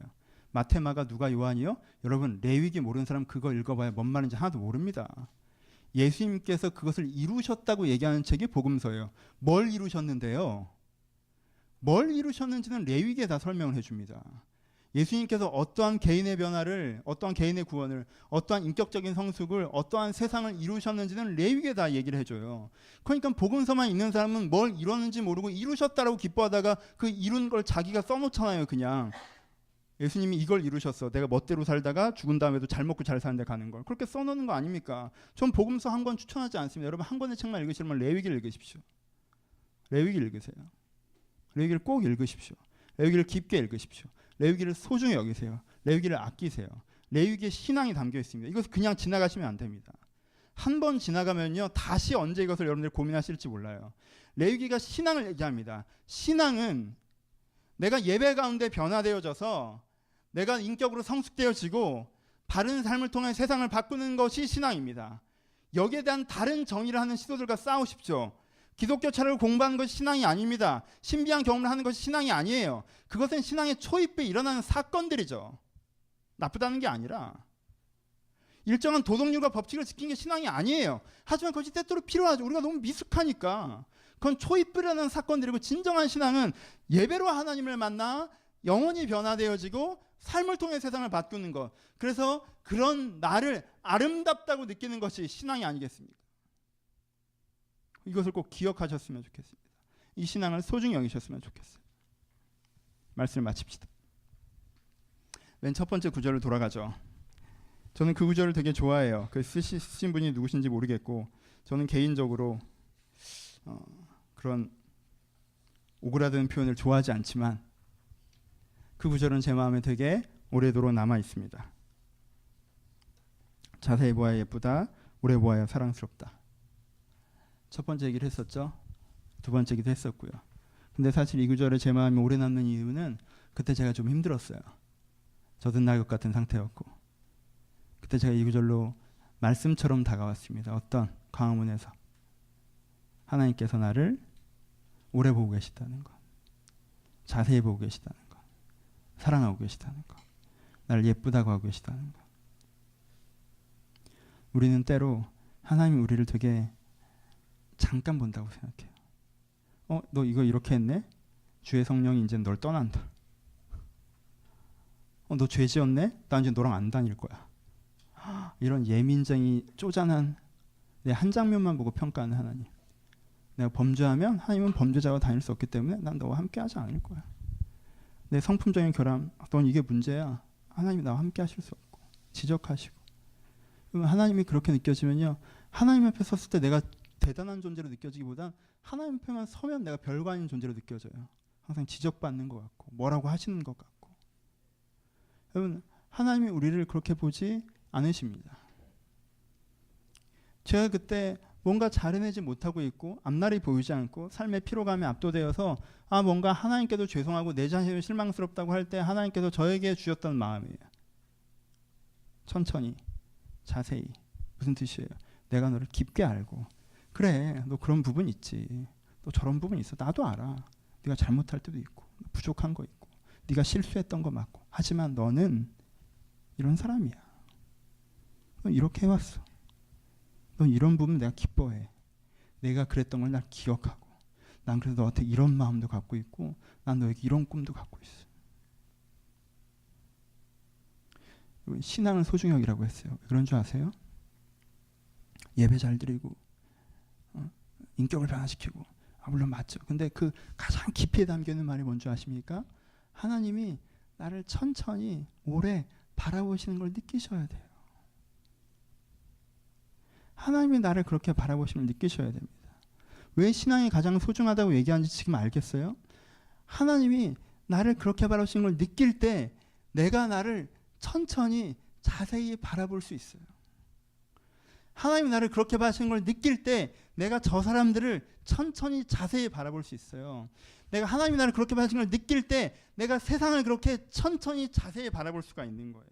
마태, 마가, 누가, 요한이요? 여러분 레위기 모르는 사람 그거 읽어봐야 뭔 말인지 하나도 모릅니다. 예수님께서 그것을 이루셨다고 얘기하는 책이 복음서예요. 뭘 이루셨는데요? 뭘 이루셨는지는 레위기에 다 설명을 해줍니다. 예수님께서 어떠한 개인의 변화를, 어떠한 개인의 구원을, 어떠한 인격적인 성숙을, 어떠한 세상을 이루셨는지는 레위기에 다 얘기를 해줘요. 그러니까 복음서만 읽는 사람은 뭘 이뤘는지 모르고 이루셨다라고 기뻐하다가 그 이룬 걸 자기가 써놓잖아요. 그냥 예수님이 이걸 이루셨어. 내가 멋대로 살다가 죽은 다음에도 잘 먹고 잘 사는 데 가는 걸. 그렇게 써놓는 거 아닙니까? 전 복음서 한 권 추천하지 않습니다. 여러분 한 권의 책만 읽으시려면 레위기를 읽으십시오. 레위기를 읽으세요. 레위기를 꼭 읽으십시오. 레위기를 깊게 읽으십시오. 레위기를 소중히 여기세요. 레위기를 아끼세요. 레위기에 신앙이 담겨 있습니다. 이것을 그냥 지나가시면 안 됩니다. 한 번 지나가면요 다시 언제 이것을 여러분들이 고민하실지 몰라요. 레위기가 신앙을 얘기합니다. 신앙은 내가 예배 가운데 변화되어져서 내가 인격으로 성숙되어지고 바른 삶을 통해 세상을 바꾸는 것이 신앙입니다. 여기에 대한 다른 정의를 하는 시도들과 싸우십시오. 기독교 철학을 공부하는 것이 신앙이 아닙니다. 신비한 경험을 하는 것이 신앙이 아니에요. 그것은 신앙의 초입에 일어나는 사건들이죠. 나쁘다는 게 아니라 일정한 도덕률과 법칙을 지키는 게 신앙이 아니에요. 하지만 그것이 때때로 필요하죠. 우리가 너무 미숙하니까. 그건 초입에 일어나는 사건들이고 진정한 신앙은 예배로 하나님을 만나 영혼이 변화되어지고 삶을 통해 세상을 바꾸는 것. 그래서 그런 나를 아름답다고 느끼는 것이 신앙이 아니겠습니까? 이것을 꼭 기억하셨으면 좋겠습니다. 이 신앙을 소중히 여기셨으면 좋겠어요. 말씀을 마칩시다. 맨 첫 번째 구절로 돌아가죠. 저는 그 구절을 되게 좋아해요. 그 쓰신 분이 누구신지 모르겠고 저는 개인적으로 그런 오그라드는 표현을 좋아하지 않지만 그 구절은 제 마음에 되게 오래도록 남아 있습니다. 자세히 보아야 예쁘다. 오래 보아야 사랑스럽다. 첫 번째 얘기를 했었죠. 두 번째 얘기도 했었고요. 근데 사실 이 구절에 제 마음이 오래 남는 이유는 그때 제가 좀 힘들었어요. 젖은 날것 같은 상태였고 그때 제가 이 구절로 말씀처럼 다가왔습니다. 어떤 광화문에서 하나님께서 나를 오래 보고 계시다는 것, 자세히 보고 계시다는 것, 사랑하고 계시다는 것, 나를 예쁘다고 하고 계시다는 것. 우리는 때로 하나님이 우리를 되게 잠깐 본다고 생각해요. 너 이거 이렇게 했네? 주의 성령이 이제 널 떠난다. 너 죄 지었네? 나 이제 너랑 안 다닐 거야. 이런 예민쟁이 쪼잔한 내 한 장면만 보고 평가하는 하나님. 내가 범죄하면 하나님은 범죄자와 다닐 수 없기 때문에 난 너와 함께 하지 않을 거야. 내 성품적인 결함, 넌 이게 문제야. 하나님이 나와 함께 하실 수 없고 지적하시고. 그러면 하나님이 그렇게 느껴지면요. 하나님 앞에 섰을 때 내가 대단한 존재로 느껴지기보단 하나님 앞에만 서면 내가 별거 아닌 존재로 느껴져요. 항상 지적받는 것 같고 뭐라고 하시는 것 같고. 여러분 하나님이 우리를 그렇게 보지 않으십니다. 제가 그때 뭔가 잘해내지 못하고 있고 앞날이 보이지 않고 삶의 피로감에 압도되어서 뭔가 하나님께도 죄송하고 내 자신이 실망스럽다고 할 때 하나님께서 저에게 주셨던 마음이에요. 천천히 자세히. 무슨 뜻이에요? 내가 너를 깊게 알고, 그래 너 그런 부분 있지, 너 저런 부분 있어, 나도 알아. 네가 잘못할 때도 있고 부족한 거 있고 네가 실수했던 거 맞고, 하지만 너는 이런 사람이야. 넌 이렇게 해왔어. 넌 이런 부분 내가 기뻐해. 내가 그랬던 걸 날 기억하고, 난 그래서 너한테 이런 마음도 갖고 있고, 난 너에게 이런 꿈도 갖고 있어. 신앙을 소중하기라고 했어요. 왜 그런 줄 아세요? 예배 잘 드리고 인격을 변화시키고, 물론 맞죠. 근데 그 가장 깊이 담겨 있는 말이 뭔지 아십니까? 하나님이 나를 천천히 오래 바라보시는 걸 느끼셔야 돼요. 하나님이 나를 그렇게 바라보심을 느끼셔야 됩니다. 왜 신앙이 가장 소중하다고 얘기하는지 지금 알겠어요? 하나님이 나를 그렇게 바라보시는 걸 느낄 때 내가 나를 천천히 자세히 바라볼 수 있어요. 하나님이 나를 그렇게 바라보시는 걸 느낄 때 내가 저 사람들을 천천히 자세히 바라볼 수 있어요. 내가 하나님이 나를 그렇게 바라보시는 걸 느낄 때 내가 세상을 그렇게 천천히 자세히 바라볼 수가 있는 거예요.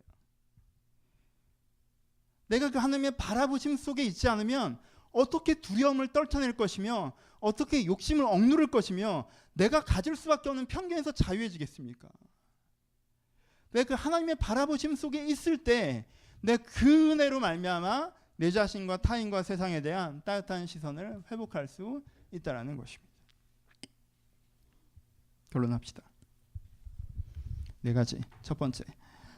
내가 그 하나님의 바라보심 속에 있지 않으면 어떻게 두려움을 떨쳐낼 것이며 어떻게 욕심을 억누를 것이며 내가 가질 수밖에 없는 편견에서 자유해지겠습니까? 내가 그 하나님의 바라보심 속에 있을 때 내 그 은혜로 말미암아 내 자신과 타인과 세상에 대한 따뜻한 시선을 회복할 수 있다는 것입니다. 결론합시다. 네 가지. 첫 번째,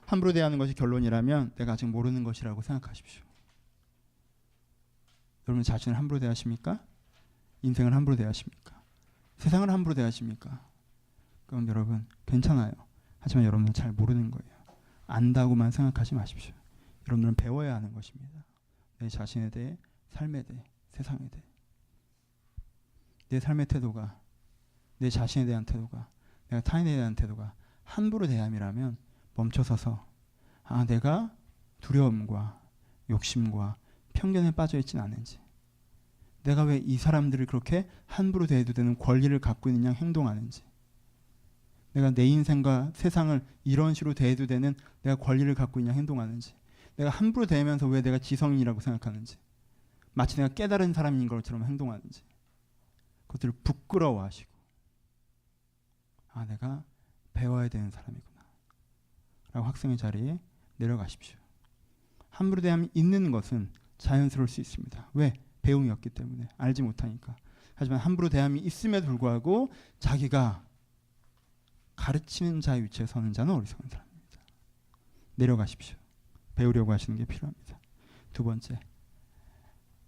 함부로 대하는 것이 결론이라면 내가 아직 모르는 것이라고 생각하십시오. 여러분 자신을 함부로 대하십니까? 인생을 함부로 대하십니까? 세상을 함부로 대하십니까? 그럼 여러분 괜찮아요. 하지만 여러분은 잘 모르는 거예요. 안다고만 생각하지 마십시오. 여러분들은 배워야 하는 것입니다. 내 자신에 대해, 삶에 대해, 세상에 대해. 내 삶의 태도가, 내 자신에 대한 태도가, 내가 타인에 대한 태도가 함부로 대함이라면 멈춰서서 내가 두려움과 욕심과 편견에 빠져 있지는 않은지, 내가 왜 이 사람들을 그렇게 함부로 대해도 되는 권리를 갖고 있는 양 행동하는지, 내가 내 인생과 세상을 이런 식으로 대해도 되는 내가 권리를 갖고 있는 양 행동하는지, 내가 함부로 대면서 왜 내가 지성인이라고 생각하는지, 마치 내가 깨달은 사람인 것처럼 행동하는지, 그것들을 부끄러워하시고 내가 배워야 되는 사람이구나 라고 학생의 자리에 내려가십시오. 함부로 대함이 있는 것은 자연스러울 수 있습니다. 왜? 배움이 없기 때문에, 알지 못하니까. 하지만 함부로 대함이 있음에도 불구하고 자기가 가르치는 자의 위치에 서는 자는 어리석은 사람입니다. 내려가십시오. 배우려고 하시는 게 필요합니다. 두 번째,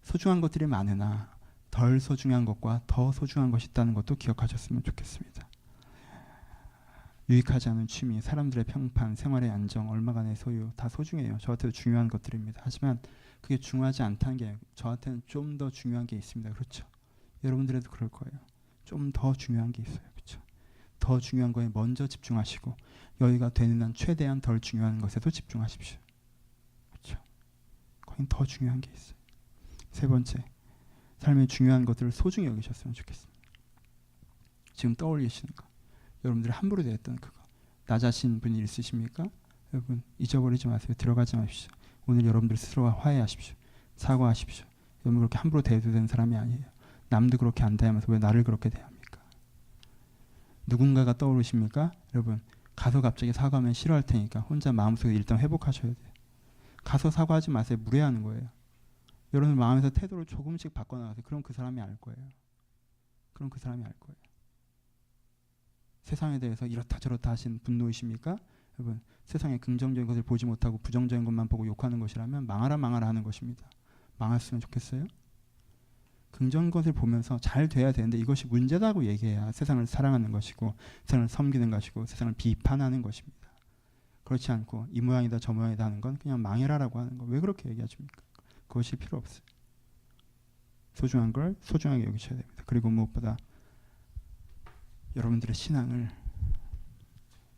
소중한 것들이 많으나 덜 소중한 것과 더 소중한 것이 있다는 것도 기억하셨으면 좋겠습니다. 유익하지 않은 취미, 사람들의 평판, 생활의 안정, 얼마간의 소유 다 소중해요. 저한테도 중요한 것들입니다. 하지만 그게 중요하지 않다는 게 저한테는 좀 더 중요한 게 있습니다. 그렇죠? 여러분들에도 그럴 거예요. 좀 더 중요한 게 있어요. 그렇죠? 더 중요한 거에 먼저 집중하시고 여유가 되는 한 최대한 덜 중요한 것에도 집중하십시오. 그렇죠? 거긴 더 중요한 게 있어요. 세 번째, 삶의 중요한 것들을 소중히 여기셨으면 좋겠습니다. 지금 떠올리시는 거, 여러분들이 함부로 대했던 그거, 나 자신 분이 있으십니까? 여러분 잊어버리지 마세요. 들어가지 마십시오. 오늘 여러분들 스스로와 화해하십시오. 사과하십시오. 여러분 그렇게 함부로 대해도 되는 사람이 아니에요. 남도 그렇게 안 대하면서 왜 나를 그렇게 대합니까? 누군가가 떠오르십니까? 여러분 가서 갑자기 사과하면 싫어할 테니까 혼자 마음속에 일단 회복하셔야 돼요. 가서 사과하지 마세요. 무례하는 거예요. 여러분 마음에서 태도를 조금씩 바꿔나가세요. 그럼 그 사람이 알 거예요. 그럼 그 사람이 알 거예요. 세상에 대해서 이렇다 저렇다 하신 분노이십니까? 여러분 세상에 긍정적인 것을 보지 못하고 부정적인 것만 보고 욕하는 것이라면 망하라 하는 것입니다. 망했으면 좋겠어요? 긍정적인 것을 보면서 잘 돼야 되는데 이것이 문제다고 얘기해야 세상을 사랑하는 것이고 세상을 섬기는 것이고 세상을 비판하는 것입니다. 그렇지 않고 이 모양이다 저 모양이다 하는 건 그냥 망해라라고 하는 거. 왜 그렇게 얘기하십니까? 그것이 필요 없어요. 소중한 걸 소중하게 여기셔야 됩니다. 그리고 무엇보다 여러분들의 신앙을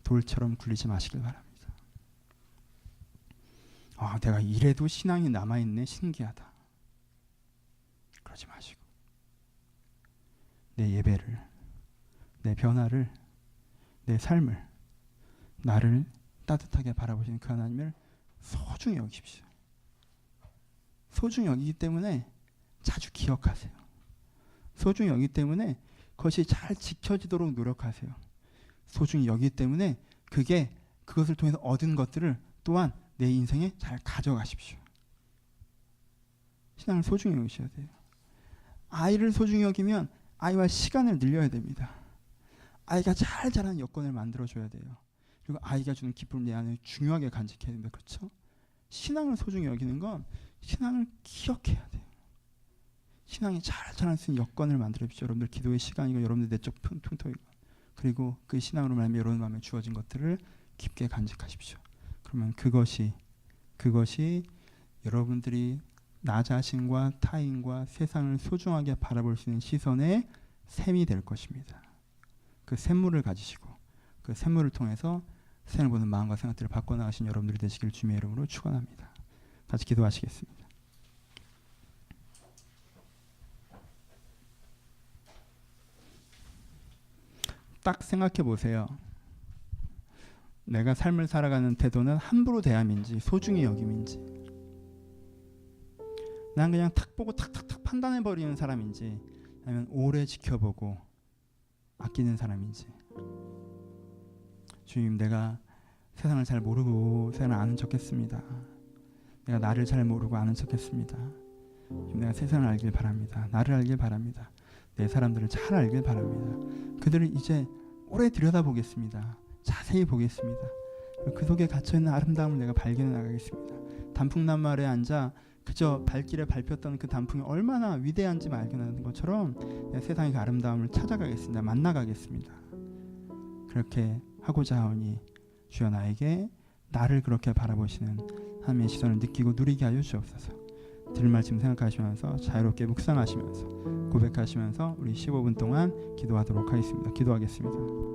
돌처럼 굴리지 마시길 바랍니다. 내가 이래도 신앙이 남아있네, 신기하다. 그러지 마시고 내 예배를, 내 변화를, 내 삶을, 나를 따뜻하게 바라보시는 그 하나님을 소중히 여기십시오. 소중히 여기기 때문에 자주 기억하세요. 소중히 여기기 때문에 그것이 잘 지켜지도록 노력하세요. 소중히 여기기 때문에 그것을 통해서 얻은 것들을 또한 내 인생에 잘 가져가십시오. 신앙을 소중히 여기셔야 돼요. 아이를 소중히 여기면 아이와 시간을 늘려야 됩니다. 아이가 잘 자라는 여건을 만들어줘야 돼요. 그리고 아이가 주는 기쁨을 내 안에 중요하게 간직해야 됩니다. 그렇죠? 신앙을 소중히 여기는 건 신앙을 기억해야 돼요. 신앙이 잘 자랄 수 있는 여건을 만들어 주십시오. 여러분들 기도의 시간이고 여러분들 내적 풍토이고 그리고 그 신앙으로 말하면 여러분 마음에 주어진 것들을 깊게 간직하십시오. 그러면 그것이 여러분들이 나 자신과 타인과 세상을 소중하게 바라볼 수 있는 시선의 샘이 될 것입니다. 그 샘물을 가지시고 그 샘물을 통해서 세상을 보는 마음과 생각들을 바꿔나가신 여러분들이 되시길 주님의 이름으로 축원합니다. 같이 기도하시겠습니다. 딱 생각해 보세요. 내가 삶을 살아가는 태도는 함부로 대함인지 소중히 여김인지, 난 그냥 탁 보고 탁탁탁 판단해 버리는 사람인지, 아니면 오래 지켜보고 아끼는 사람인지. 주님, 내가 세상을 잘 모르고 세상을 아는 척했습니다. 내가 나를 잘 모르고 아는 척했습니다. 내가 세상을 알길 바랍니다. 나를 알길 바랍니다. 내 사람들을 잘 알길 바랍니다. 그들을 이제 오래 들여다보겠습니다. 자세히 보겠습니다. 그 속에 갇혀있는 아름다움을 내가 발견해 나가겠습니다. 단풍나무 아래 앉아 그저 발길에 밟혔던 그 단풍이 얼마나 위대한지 발견하는 것처럼 내가 세상의 그 아름다움을 찾아가겠습니다. 만나가겠습니다. 그렇게 하고자 하오니 주여 나에게 나를 그렇게 바라보시는 하나님의 시선을 느끼고 누리게 하여 주옵소서. 들을 말씀 생각하시면서 자유롭게 묵상하시면서 고백하시면서 우리 15분 동안 기도하도록 하겠습니다. 기도하겠습니다.